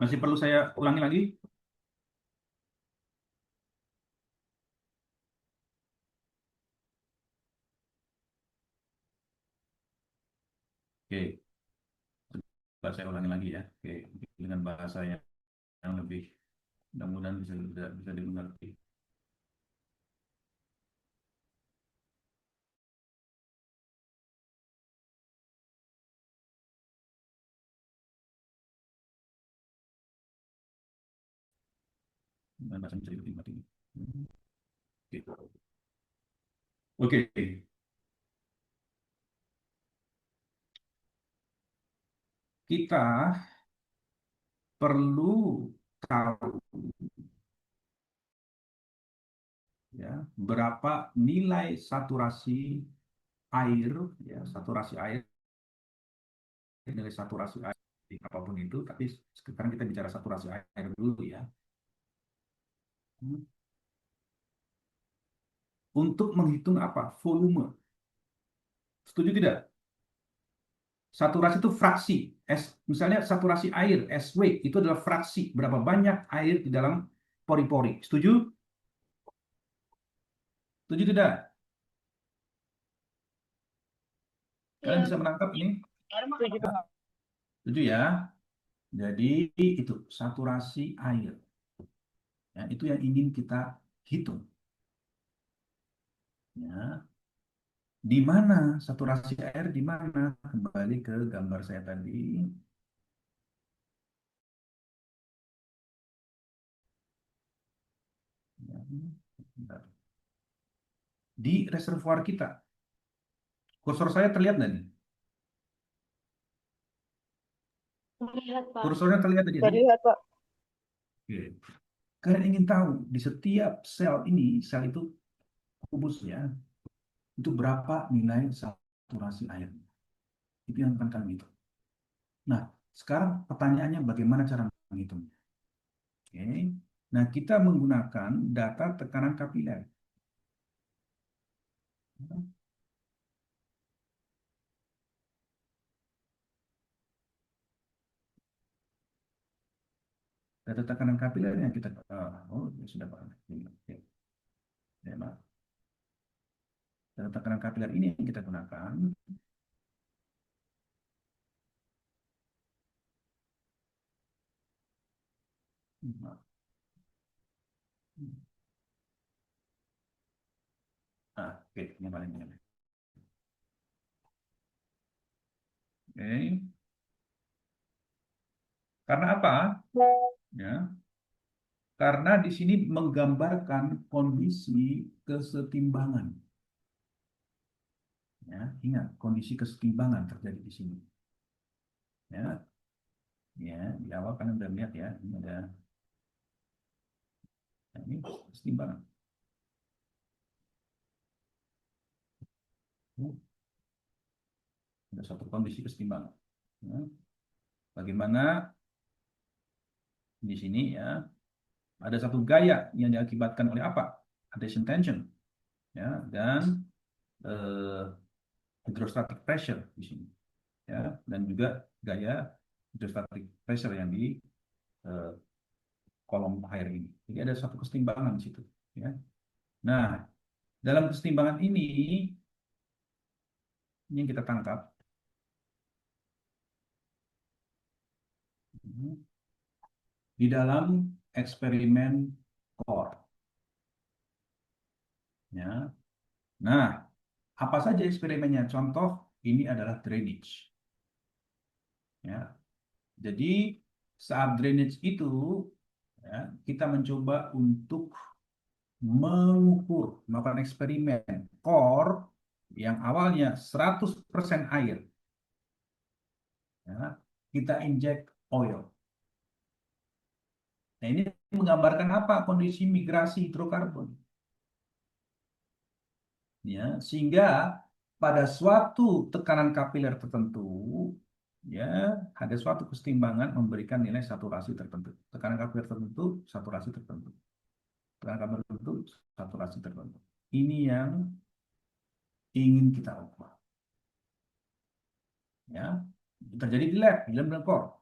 Masih perlu saya ulangi lagi? Oke, coba saya ulangi lagi ya. Oke, dengan bahasa yang lebih mudah-mudahan bisa dimengerti. Dengan bahasa yang bisa dimengerti. Oke. Oke, kita perlu tahu ya berapa nilai saturasi air ya saturasi air nilai saturasi air apapun itu, tapi sekarang kita bicara saturasi air dulu ya. Untuk menghitung apa? Volume. Setuju tidak? Saturasi itu fraksi. Misalnya saturasi air, SW, itu adalah fraksi. Berapa banyak air di dalam pori-pori. Setuju? Setuju tidak? Kalian bisa menangkap ini? Setuju. Setuju ya? Jadi itu saturasi air. Ya, itu yang ingin kita hitung. Ya, di mana saturasi air di mana? Kembali ke gambar saya tadi. Ya, bentar. Di reservoir kita. Kursor saya terlihat nggak nih? Terlihat, Pak. Kursornya terlihat tadi. Terlihat, Pak. Oke. Kalian ingin tahu di setiap sel ini, sel itu kubusnya, itu berapa nilai saturasi air? Itu yang akan kami hitung. Nah, sekarang pertanyaannya bagaimana cara menghitungnya? Oke. Nah, kita menggunakan data tekanan kapiler. Data tekanan kapiler yang kita oh ya sudah Pak. Oke. Ya, maaf. Data tekanan kapiler ini yang kita gunakan. Maaf. Oke, ini paling ini. Oke. Karena apa? Ya, karena di sini menggambarkan kondisi kesetimbangan. Ya, ingat kondisi kesetimbangan terjadi di sini. Ya, ya di awal kan udah lihat ya, ini ada ini kesetimbangan. Ada satu kondisi kesetimbangan. Ya, bagaimana di sini ya ada satu gaya yang diakibatkan oleh apa? Adhesion tension, ya, dan eh, hydrostatic pressure di sini, ya, dan juga gaya hydrostatic pressure yang di eh, kolom air ini. Jadi ada satu kesetimbangan di situ, ya. Nah, Dalam kesetimbangan ini yang kita tangkap, di dalam eksperimen core. Ya. Nah, apa saja eksperimennya? Contoh, ini adalah drainage. Ya. Jadi saat drainage itu, ya, kita mencoba untuk mengukur, melakukan eksperimen core yang awalnya 100% air. Ya, kita injek oil. Nah, ini menggambarkan apa? Kondisi migrasi hidrokarbon. Ya, sehingga pada suatu tekanan kapiler tertentu, ya, ada suatu kesetimbangan memberikan nilai saturasi tertentu. Tekanan kapiler tertentu, saturasi tertentu. Tekanan kapiler tertentu, saturasi tertentu. Ini yang ingin kita ukur. Ya, terjadi di lab core.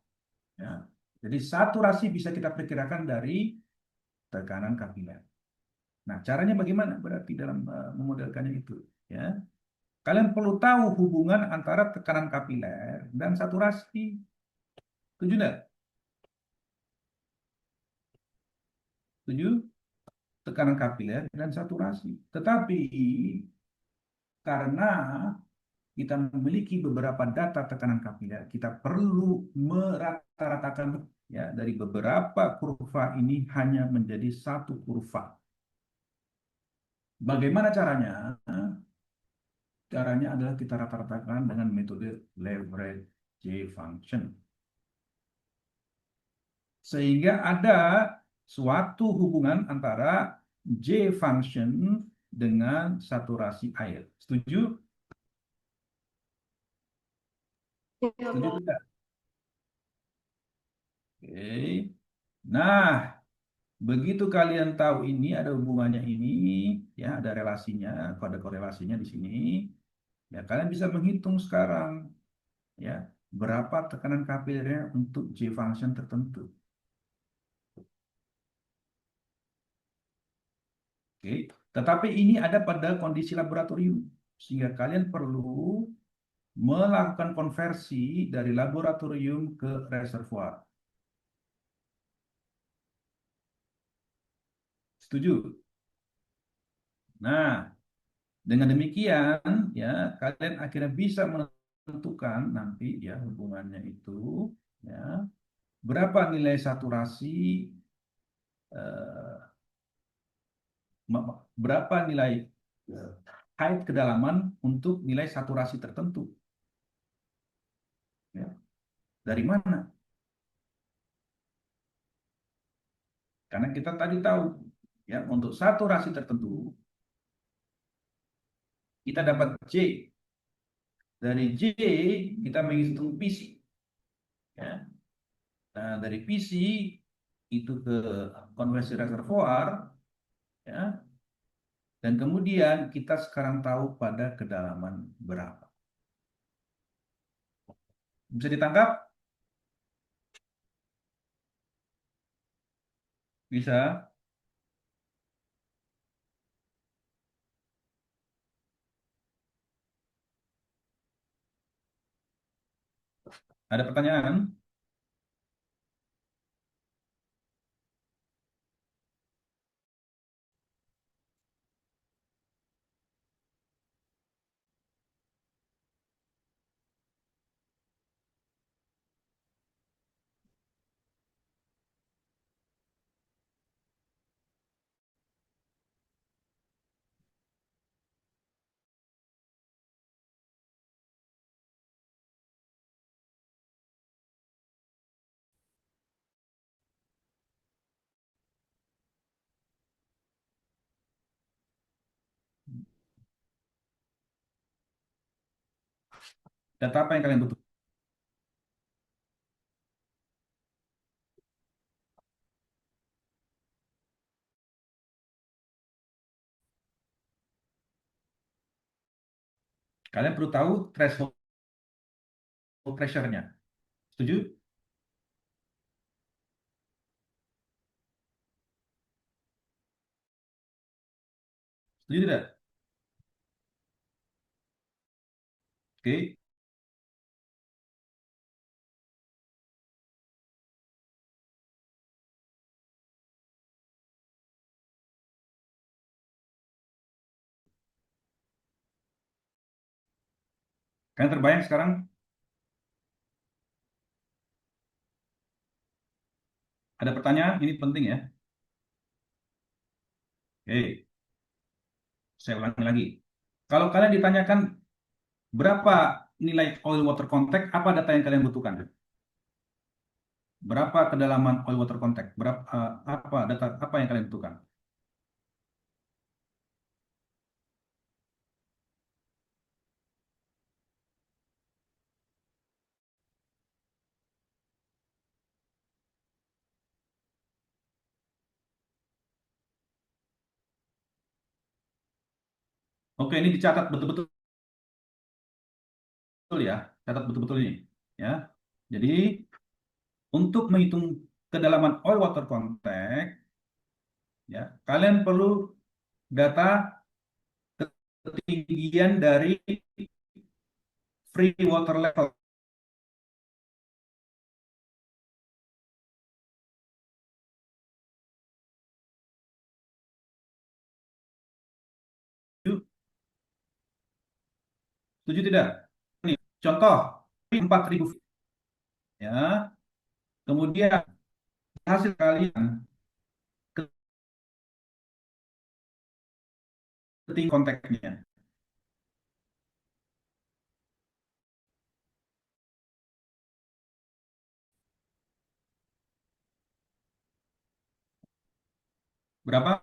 Ya. Jadi saturasi bisa kita perkirakan dari tekanan kapiler. Nah, caranya bagaimana berarti dalam memodelkannya itu? Ya, kalian perlu tahu hubungan antara tekanan kapiler dan saturasi. Setuju tidak? Setuju? Tekanan kapiler dan saturasi. Tetapi karena kita memiliki beberapa data tekanan kapiler, kita perlu merata-ratakan ya dari beberapa kurva ini hanya menjadi satu kurva. Bagaimana caranya? Caranya adalah kita rata-ratakan dengan metode leverage function. Sehingga ada suatu hubungan antara J function dengan saturasi air. Setuju? Iya, Setuju Pak. tidak? Oke. Nah, begitu kalian tahu ini ada hubungannya ini, ya ada relasinya, ada korelasinya di sini, ya kalian bisa menghitung sekarang, ya berapa tekanan kapillernya untuk J function tertentu. Oke, tetapi ini ada pada kondisi laboratorium, sehingga kalian perlu melakukan konversi dari laboratorium ke reservoir. Setuju? Nah, dengan demikian ya kalian akhirnya bisa menentukan nanti ya hubungannya itu ya berapa nilai saturasi eh, berapa nilai height kedalaman untuk nilai saturasi tertentu ya. Dari mana? Karena kita tadi tahu ya untuk saturasi tertentu kita dapat J. Dari J kita menghitung PC ya. Nah, dari PC itu ke konversi reservoir ya. Dan kemudian kita sekarang tahu pada kedalaman berapa. Bisa ditangkap? Bisa. Ada pertanyaan? Data apa yang kalian butuh? Kalian perlu tahu threshold pressure-nya. Setuju? Setuju tidak? Oke. Kalian terbayang sekarang? Ada pertanyaan? Ini penting ya. Oke, saya ulangi lagi. Kalau kalian ditanyakan berapa nilai oil water contact, apa data yang kalian butuhkan? Berapa kedalaman oil water contact? Berapa apa data apa yang kalian butuhkan? Oke, ini dicatat betul-betul ya. Catat betul-betul ini ya. Jadi untuk menghitung kedalaman oil water contact ya, kalian perlu data ketinggian dari free water level. Setuju tidak? Nih, contoh 4.000 feet ya. Kemudian hasil kalian ketinggian kontaknya. Berapa?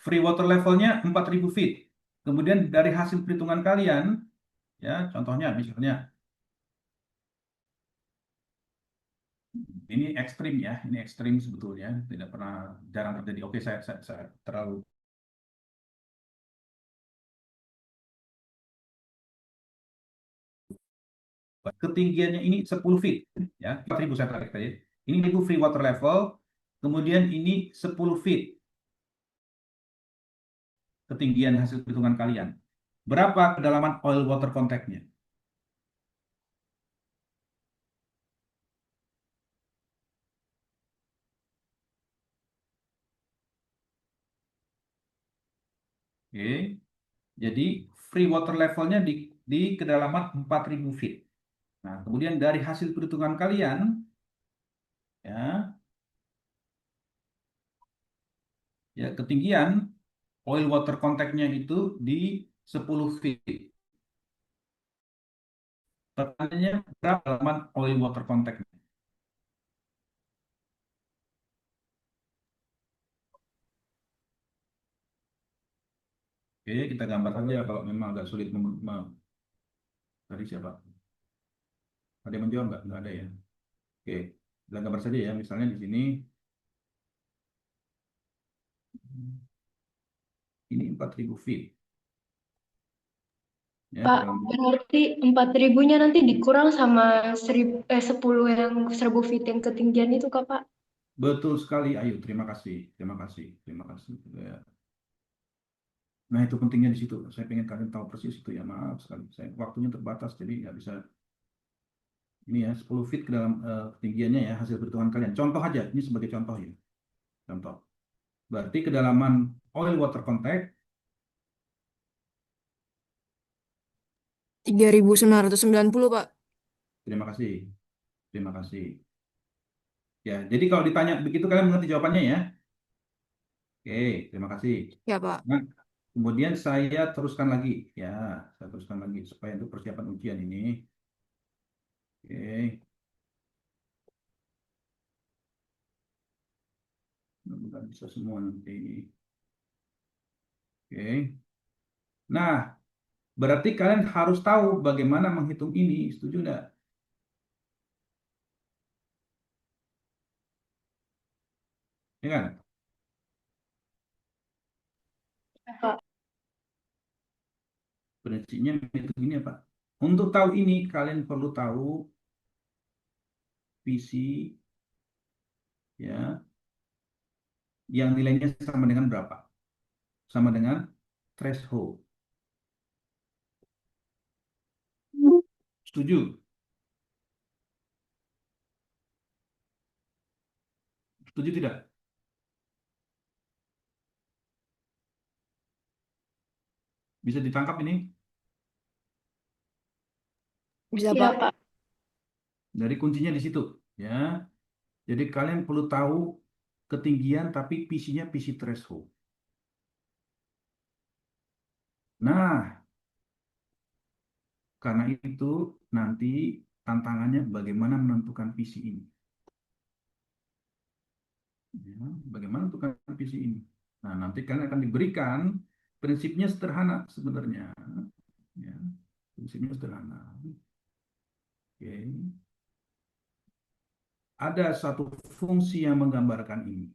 Free water levelnya 4.000 feet. Kemudian dari hasil perhitungan kalian, ya contohnya misalnya, ini ekstrim ya, ini ekstrim sebetulnya, tidak pernah, jarang terjadi. Oke, saya terlalu ketinggiannya ini 10 feet, ya 4.000 saya tarik tadi. Ini itu free water level, kemudian ini 10 feet ketinggian hasil perhitungan kalian. Berapa kedalaman oil water contact-nya? Oke, jadi free water levelnya di kedalaman 4.000 feet. Nah, kemudian dari hasil perhitungan kalian, ya, ya ketinggian oil water contact-nya itu di 10 feet. Pertanyaannya berapa kedalaman oil water contact? Oke, kita gambar saja kalau memang agak sulit. Tadi siapa? Ada yang menjawab nggak? Nggak ada ya. Oke, kita gambar saja ya. Misalnya di sini, ini 4.000 feet. Ya, Pak, kurang lebih. berarti 4.000-nya nanti dikurang sama 10 yang 1.000 feet yang ketinggian itu, Kak, Pak? Betul sekali. Ayo, terima kasih. Terima kasih. Terima kasih. Ya. Nah, itu pentingnya di situ. Saya pengen kalian tahu persis itu ya. Maaf sekali. Saya waktunya terbatas, jadi nggak bisa ini ya 10 feet ke dalam ketinggiannya ya hasil perhitungan kalian. Contoh aja, ini sebagai contoh ya. Contoh. Berarti kedalaman oil water contact 3.990, Pak. terima kasih. Terima kasih. Ya, jadi kalau ditanya begitu kalian mengerti jawabannya ya. Oke, terima kasih. Ya, Pak. Nah, kemudian saya teruskan lagi ya, saya teruskan lagi supaya untuk persiapan ujian ini. Oke, mudah-mudahan bisa semua nanti ini. Oke. Nah, berarti kalian harus tahu bagaimana menghitung ini, setuju nggak? Ya kan? Kak. Prinsipnya menghitung ini apa? Untuk tahu ini, kalian perlu tahu visi ya yang nilainya sama dengan berapa. sama dengan threshold. Setuju? Setuju tidak? Bisa ditangkap ini? Bisa, Iya, Pak. Pak. Dari kuncinya di situ, ya. Jadi kalian perlu tahu ketinggian tapi PC-nya PC threshold. Nah, karena itu nanti tantangannya bagaimana menentukan PC ini. Ya, bagaimana menentukan PC ini. Nah, nanti kalian akan diberikan prinsipnya sederhana sebenarnya. Ya, prinsipnya sederhana. Oke. Ada satu fungsi yang menggambarkan ini.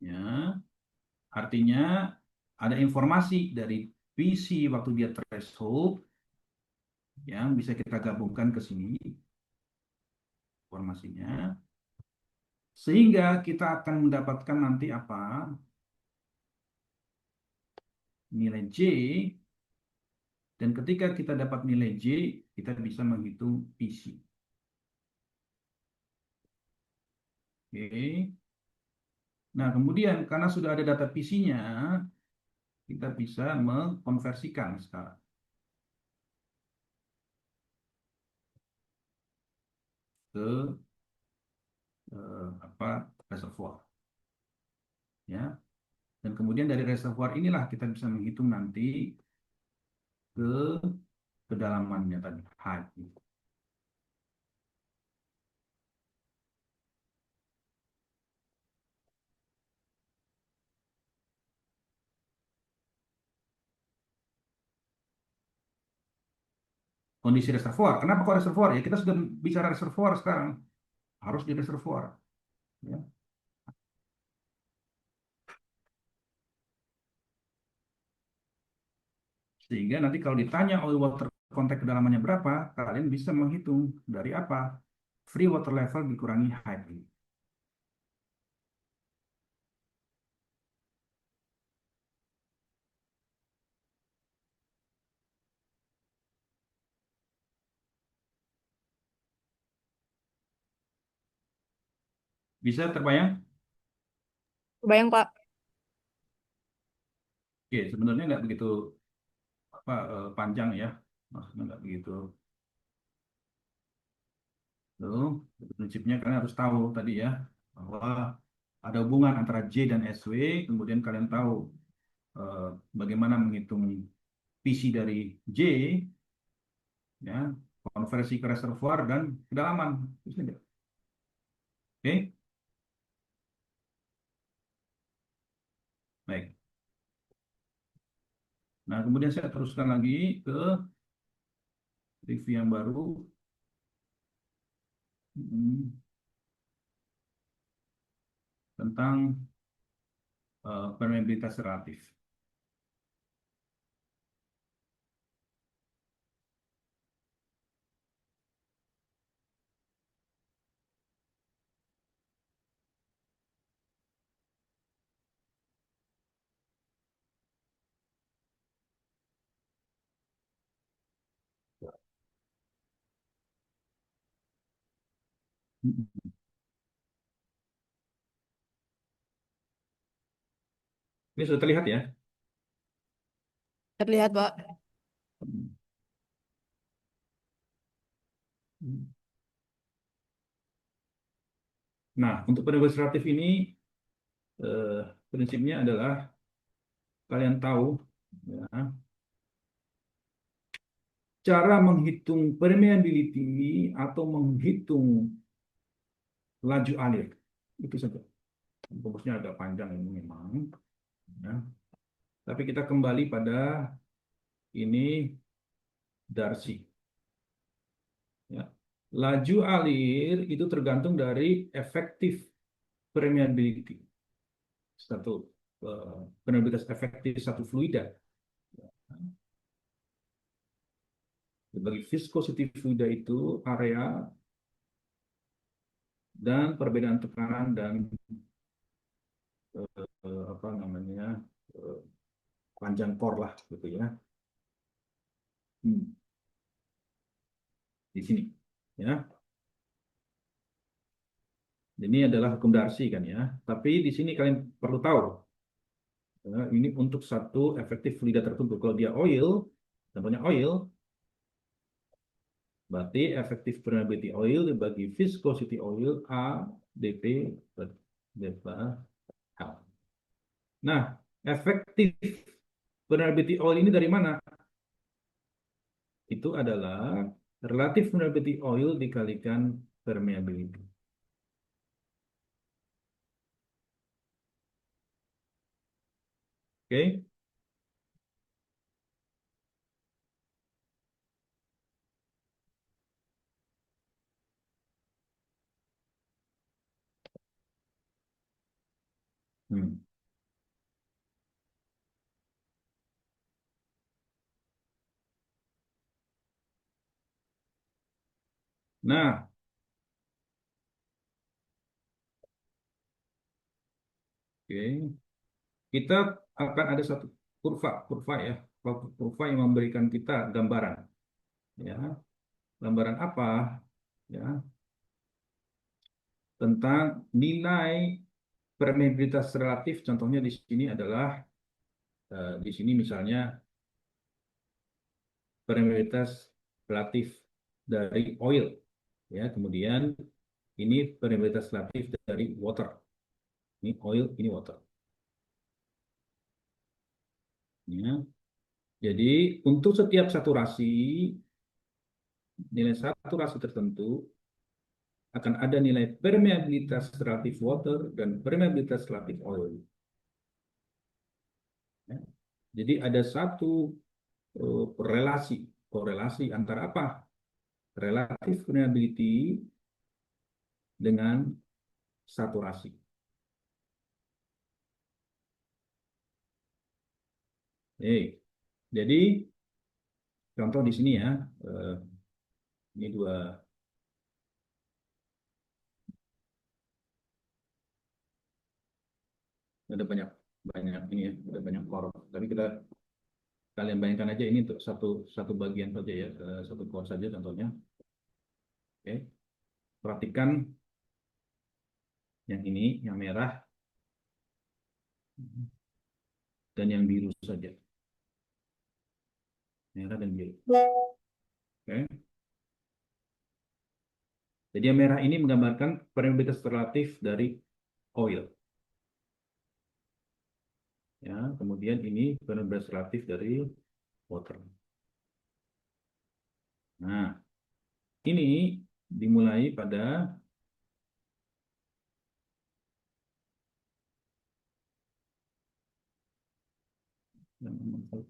Ya, artinya ada informasi dari PC waktu dia threshold yang bisa kita gabungkan ke sini informasinya, sehingga kita akan mendapatkan nanti apa? Nilai J, dan ketika kita dapat nilai J, kita bisa menghitung PC. Oke. Nah, kemudian karena sudah ada data PC-nya, kita bisa mengkonversikan sekarang ke apa reservoir, ya. Dan kemudian dari reservoir inilah kita bisa menghitung nanti ke kedalamannya tadi, height. Kondisi reservoir. Kenapa kok reservoir? Ya kita sudah bicara reservoir sekarang. Harus di reservoir. Ya. Sehingga nanti kalau ditanya oil water contact kedalamannya berapa, kalian bisa menghitung dari apa? Free water level dikurangi height. Bisa terbayang? Bayang, Pak. Oke, sebenarnya nggak begitu apa, panjang ya. Maksudnya nggak begitu. Tuh, prinsipnya kalian harus tahu tadi ya, bahwa ada hubungan antara J dan SW, kemudian kalian tahu eh, bagaimana menghitung PC dari J, ya, konversi ke reservoir dan kedalaman. Bisa nggak? Oke, baik. Nah, kemudian saya teruskan lagi ke review yang baru. Hmm, tentang permeabilitas relatif. Hmm. Ini sudah terlihat ya. Terlihat, Pak. Hmm. Nah, untuk permeabilitas relatif ini eh, prinsipnya adalah kalian tahu ya, cara menghitung permeability atau menghitung laju alir. Itu saja. Fokusnya agak panjang ini memang. Ya. Tapi kita kembali pada ini Darcy. Ya. Laju alir itu tergantung dari efektif permeability. Satu permeabilitas efektif satu fluida. Bagi viscosity fluida itu area dan perbedaan tekanan dan apa namanya eh, panjang core lah gitu ya. Hmm, di sini ya. Ini adalah hukum Darcy kan ya. Tapi di sini kalian perlu tahu ini untuk satu efektif fluida tertentu. Kalau dia oil, contohnya oil, berarti efektif permeability oil dibagi viscosity oil A dP per delta L. Nah, efektif permeability oil ini dari mana? Itu adalah relatif permeability oil dikalikan permeability. Oke? Hmm. Nah, oke. Kita akan ada satu kurva ya, kurva yang memberikan kita gambaran, ya, gambaran apa, ya, tentang nilai permeabilitas relatif. Contohnya di sini adalah di sini misalnya permeabilitas relatif dari oil, ya, kemudian ini permeabilitas relatif dari water, ini oil, ini water, ya. Jadi untuk setiap saturasi, nilai saturasi tertentu akan ada nilai permeabilitas relatif water dan permeabilitas relatif oil. Ya. Jadi ada satu korelasi antara apa? Relatif permeability dengan saturasi. Jadi contoh di sini ya, eh, ini dua, ada banyak banyak ini ya, ada banyak core. Tapi kalian bayangkan aja ini untuk satu satu bagian saja ya, satu core saja contohnya. Oke, perhatikan yang ini, yang merah dan yang biru saja, merah dan biru. Oke. Jadi yang merah ini menggambarkan permeabilitas relatif dari oil. Ya, kemudian ini permeabilitas relatif dari water. Nah, ini dimulai pada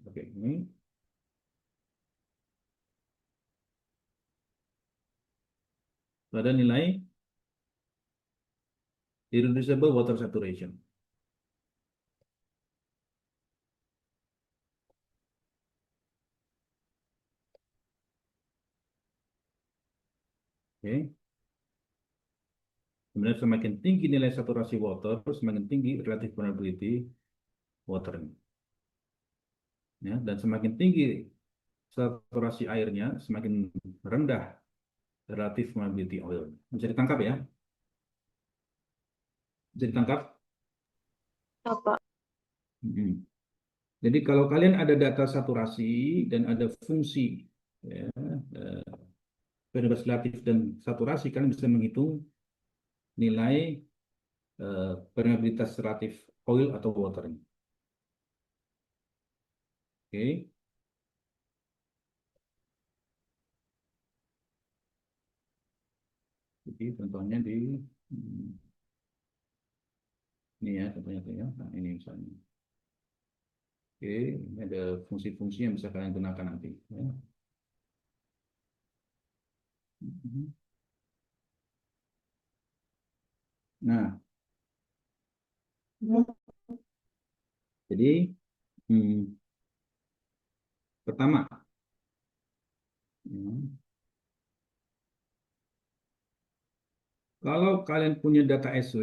pakai ini. Pada nilai irreducible water saturation. Oke. Kemudian semakin tinggi nilai saturasi water, semakin tinggi relative permeability water. Ya, dan semakin tinggi saturasi airnya, semakin rendah relative permeability oil. Bisa ditangkap ya? Bisa ditangkap? Apa? Hmm. Jadi kalau kalian ada data saturasi dan ada fungsi ya, eh, permeabilitas relatif dan saturasi, kalian bisa menghitung nilai permeabilitas relatif oil atau water. Oke. Jadi contohnya di hmm, ini ya, contohnya tuh ya. Nah, ini misalnya. Oke, ini ada fungsi-fungsi yang bisa kalian gunakan nanti. Ya. Mhm. Nah, jadi hmm, pertama, ya, Kalau kalian punya data SW,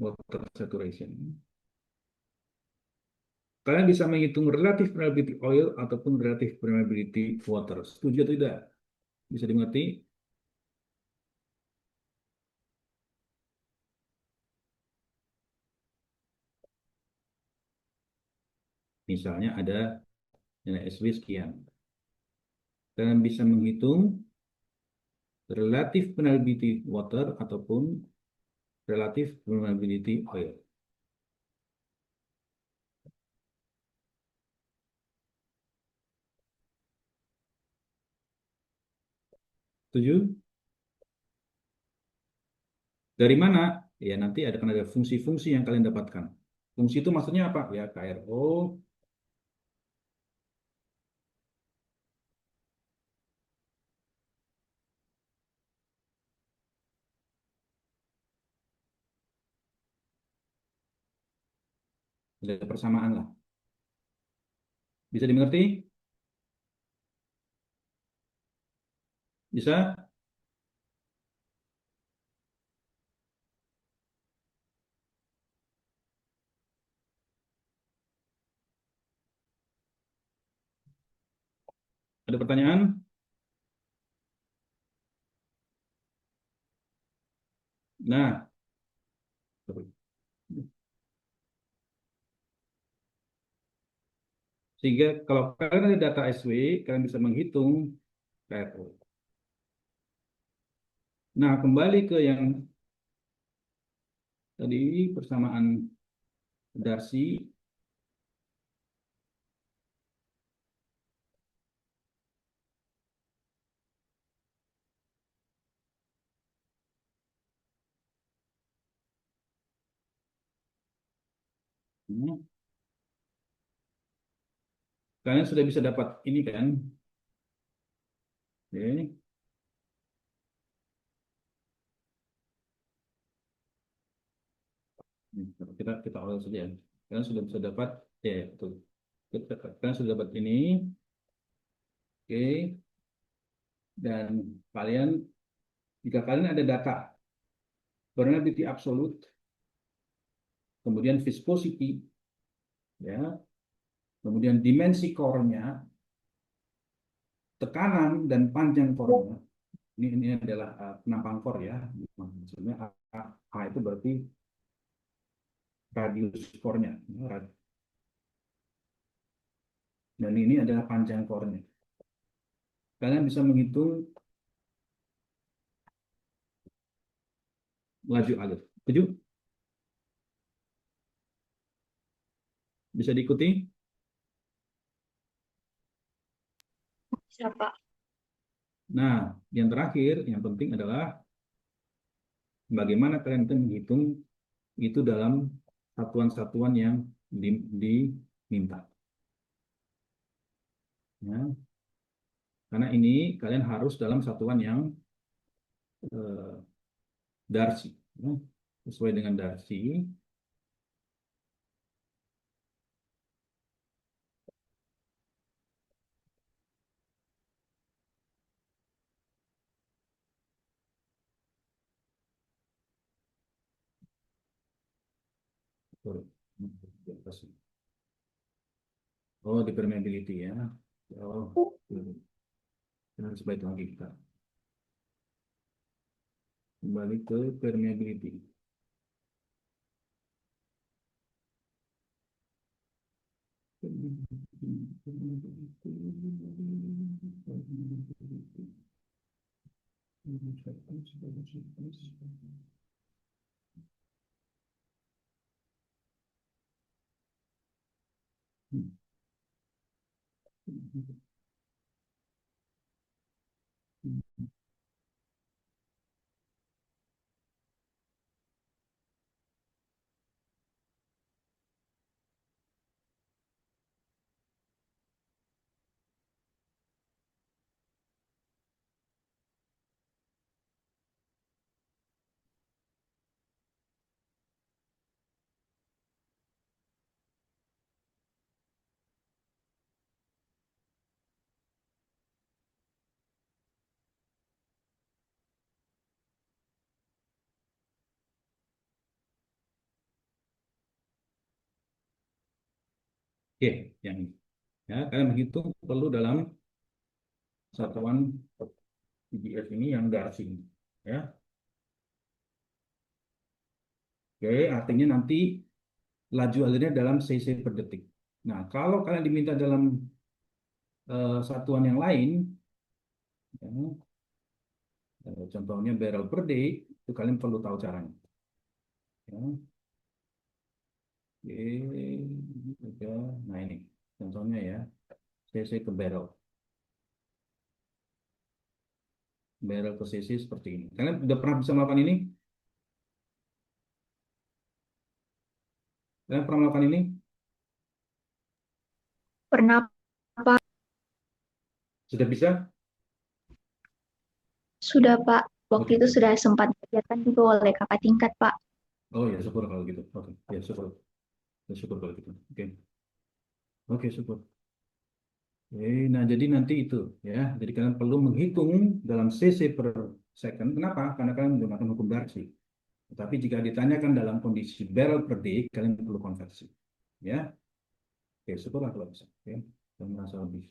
water saturation, kalian bisa menghitung relative permeability oil ataupun relative permeability water. Setuju atau tidak? Bisa dimengerti? Misalnya ada nilai SW sekian. Kalian bisa menghitung relative permeability water ataupun relative permeability oil. Setuju? Dari mana? Ya nanti akan ada fungsi-fungsi yang kalian dapatkan. Fungsi itu maksudnya apa? Ya KRO, ada persamaan lah. Bisa dimengerti? Bisa? Ada pertanyaan? Nah, sehingga kalau kalian ada data SW, kalian bisa menghitung KRO. Nah, kembali ke yang tadi persamaan Darcy. Kalian sudah bisa dapat ini kan? Oke. Kita kita awal saja. Kalian sudah bisa dapat, ya betul. Kalian sudah dapat ini, oke. Dan kalian, jika kalian ada data permeability absolute, kemudian viscosity, ya, kemudian dimensi core-nya, tekanan dan panjang core-nya. Ini adalah penampang core ya. Maksudnya A itu berarti radius core-nya. Dan ini adalah panjang core-nya. Kalian bisa menghitung laju alur. Setuju? Bisa diikuti? Siapa? Nah, yang terakhir, yang penting adalah bagaimana kalian itu menghitung itu dalam satuan-satuan yang diminta. Ya. Karena ini kalian harus dalam satuan yang Darcy. Ya. Sesuai dengan Darcy. Oh, di permeability ya. Oh, harus baik lagi kita. Kembali ke permeability. Oke, yang ini. Ya, kalian menghitung perlu dalam satuan PBS ini yang Darcy. Ya, oke, artinya nanti laju alirnya dalam cc per detik. Nah, kalau kalian diminta dalam satuan yang lain, ya, contohnya barrel per day, itu kalian perlu tahu caranya. Ya, oke, nah ini contohnya ya, cc ke barrel. Barrel ke cc seperti ini. Kalian sudah pernah bisa melakukan ini? Kalian pernah melakukan ini? Pernah, Pak. Sudah bisa? Sudah, Pak. Waktu Oke. itu sudah sempat diajarkan juga oleh kakak tingkat, Pak. Oh ya, syukur kalau gitu. Oke, ya syukur. Ya, syukur kalau gitu. Oke. Oke, syukur. Nah, jadi nanti itu ya. Jadi kalian perlu menghitung dalam cc per second. Kenapa? Karena kalian menggunakan hukum Darcy. Tetapi jika ditanyakan dalam kondisi barrel per day, kalian perlu konversi. Ya. Oke, syukurlah kalau bisa. Oke. Dan merasa lebih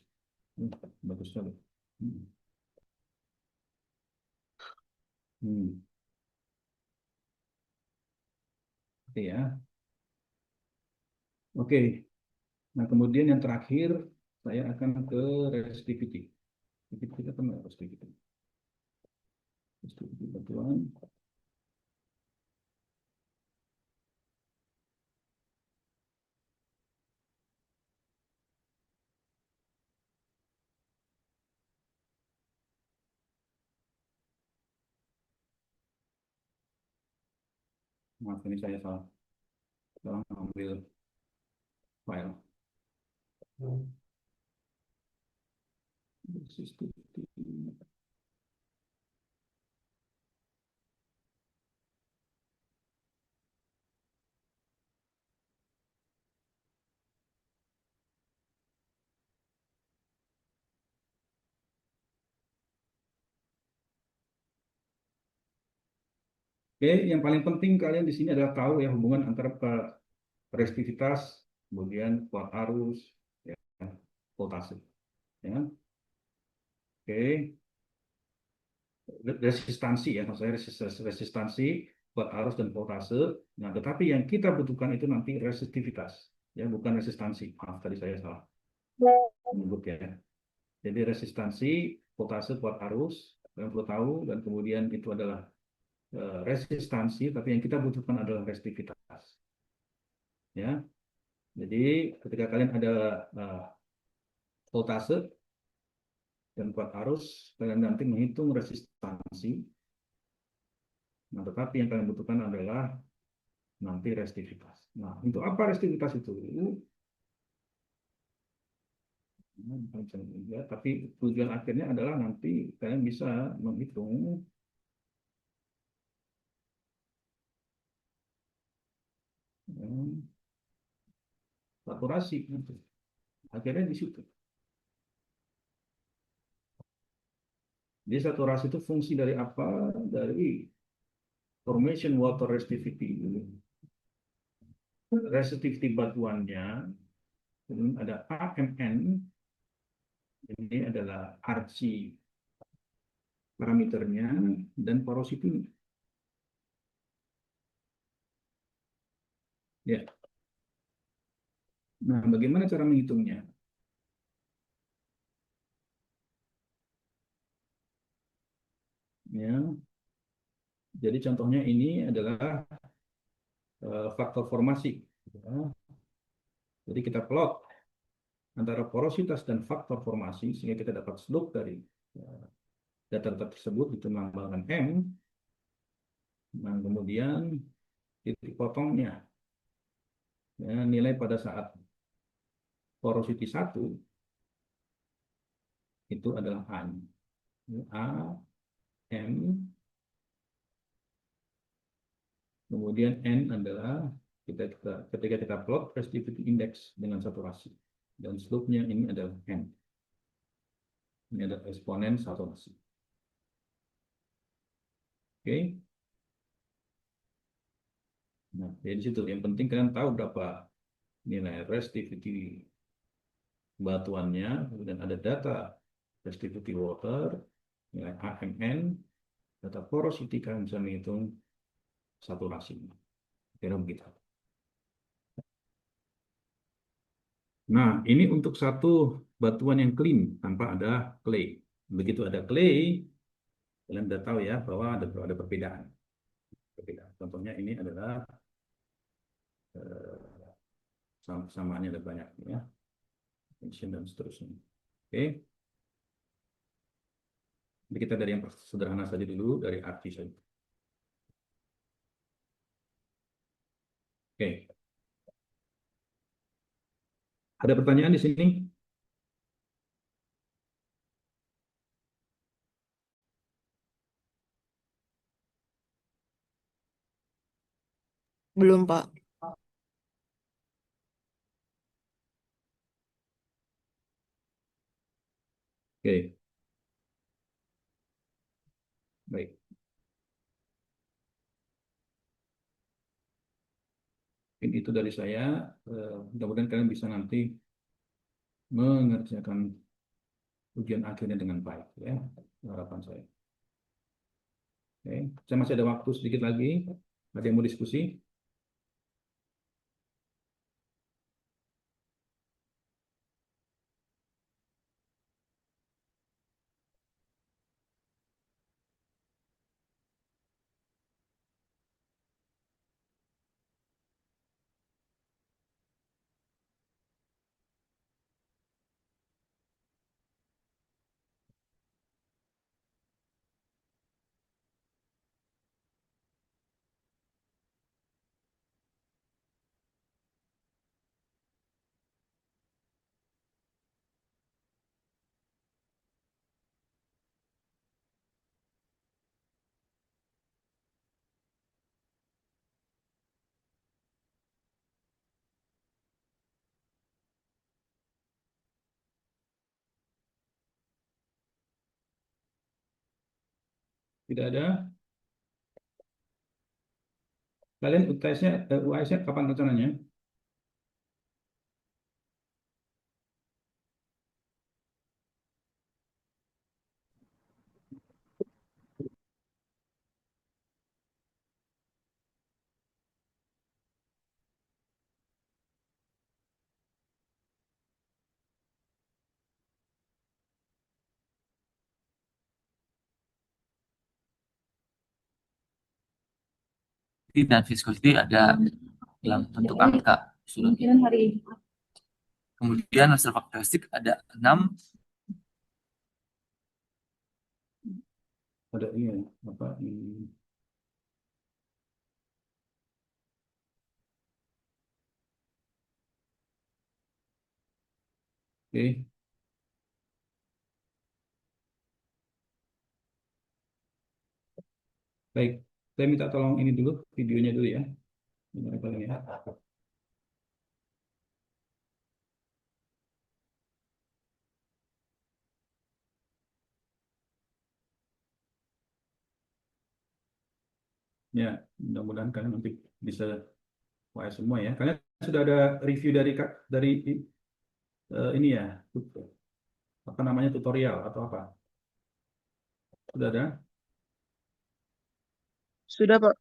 bagus sekali. Hmm. Hmm. Oke ya. Oke. Nah, kemudian yang terakhir saya akan ke resistivity. Kita pernah resistivity. Resistivity batuan. Maaf ini saya salah ambil file. Resistivity. Oke, yang paling penting kalian di sini adalah tahu ya hubungan antara resistivitas, kemudian kuat arus, ya, voltase. Ya. Oke, resistansi ya, maksudnya resistansi, kuat arus dan voltase. Nah, tetapi yang kita butuhkan itu nanti resistivitas, ya, bukan resistansi. Maaf tadi saya salah menyebut ya. Jadi resistansi, voltase, kuat arus, kalian perlu tahu dan kemudian itu adalah resistansi, tapi yang kita butuhkan adalah resistivitas. Ya, jadi ketika kalian ada voltase dan kuat arus, kalian nanti menghitung resistansi. Nah, tetapi yang kalian butuhkan adalah nanti resistivitas. Nah, untuk apa resistivitas itu? Ya, tapi tujuan akhirnya adalah nanti kalian bisa menghitung ya, saturasi. Akhirnya di situ. Jadi saturasi itu fungsi dari apa? Dari formation water resistivity. Resistivity batuannya ada AMN, ini adalah RC parameternya dan porosity. Ya. Nah, bagaimana cara menghitungnya? Ya. Jadi contohnya ini adalah faktor formasi. Ya. Jadi kita plot antara porositas dan faktor formasi sehingga kita dapat slope dari data-data tersebut itu melambangkan M. Nah, kemudian titik potongnya ya, nilai pada saat porosity 1 itu adalah A. A, M, kemudian N adalah ketika kita plot resistivity index dengan saturasi. Dan slope-nya ini adalah N. Ini adalah eksponen saturasi. Oke. Nah, jadi situ yang penting kalian tahu berapa nilai resistivity batuannya, kemudian ada data resistivity water, nilai AMN, data porosity kalian bisa menghitung saturasi. Kira begitu. Nah, ini untuk satu batuan yang clean tanpa ada clay. Begitu ada clay, kalian sudah tahu ya bahwa ada perbedaan. Contohnya ini adalah samaannya ada banyak ya, tension dan seterusnya. Oke. Jadi kita dari yang sederhana saja dulu, dari arti saja. Oke. Ada pertanyaan di sini? Belum, Pak. Oke. Baik. Mungkin itu dari saya. Mudah-mudahan kalian bisa nanti mengerjakan ujian akhirnya dengan baik ya, harapan saya. Oke. Saya masih ada waktu sedikit lagi. Ada yang mau diskusi? Tidak ada? Kalian UAS-nya kapan rencananya? Dan viscosity ada dalam bentuk angka. Kemungkinan hari ini. Kemudian hasil karakteristik ada 6. Ada ini ya, apa ini? Oke. Baik, saya minta tolong ini dulu, videonya dulu ya. Ini paling ya. Ya, mudah-mudahan kalian nanti bisa UAS semua ya. Kalian sudah ada review dari ini ya, apa namanya, tutorial atau apa? Sudah ada? Sudah, Pak.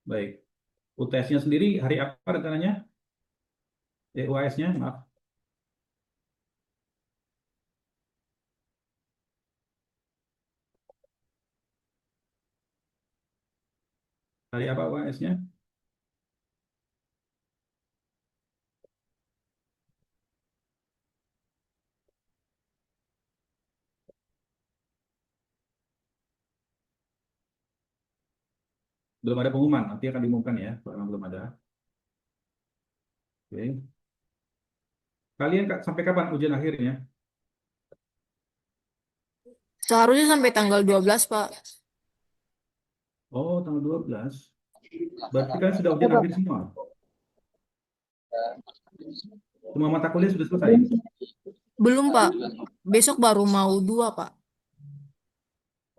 Baik. UTS-nya sendiri hari apa rencananya? UAS-nya, maaf. Hari apa UAS-nya? Belum ada pengumuman, nanti akan diumumkan ya, kalau belum ada. Oke. Kalian sampai kapan ujian akhirnya? Seharusnya sampai tanggal 12, Pak. Oh, tanggal 12. Berarti kan sudah ujian akhir semua. Semua mata kuliah sudah selesai. Belum, Pak. Besok baru mau 2, Pak.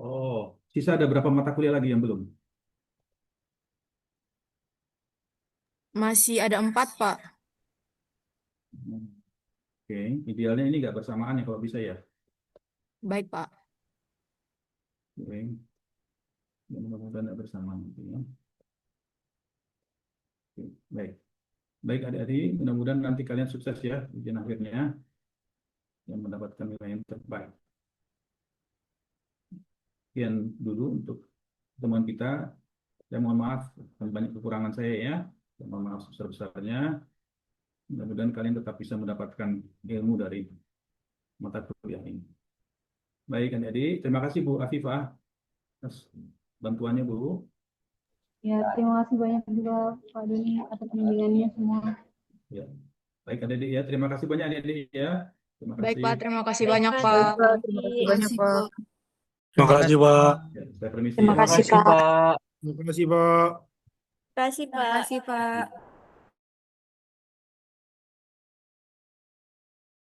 Oh, sisa ada berapa mata kuliah lagi yang belum? Masih ada 4, Pak. Hmm, Oke, idealnya ini nggak bersamaan ya kalau bisa ya. Baik, Pak. Oke, ya, mudah-mudahan nggak bersamaan gitu ya. Oke, baik. Baik adik-adik, mudah-mudahan nanti kalian sukses ya ujian akhirnya yang mendapatkan nilai yang terbaik. Sekian dulu untuk teman kita. Saya mohon maaf dan banyak kekurangan saya ya. Saya mohon maaf sebesar-besarnya. Mudah-mudahan kalian tetap bisa mendapatkan ilmu dari mata kuliah ini. Baik adik-adik, terima kasih Bu Afifah atas bantuannya Bu. Ya, terima kasih banyak juga Pak Doni atas bimbingannya semua. Ya. Baik adik-adik ya, terima kasih banyak adik-adik ya. Terima Baik, kasih. Pak. Terima kasih Baik, banyak, Pak Pak. Doni. Terima kasih banyak, Pak. Terima kasih, Pak. Ya, saya permisi Terima ya. kasih, Pak. Terima kasih, Pak. Terima kasih, Terima Pak. kasih, Pak.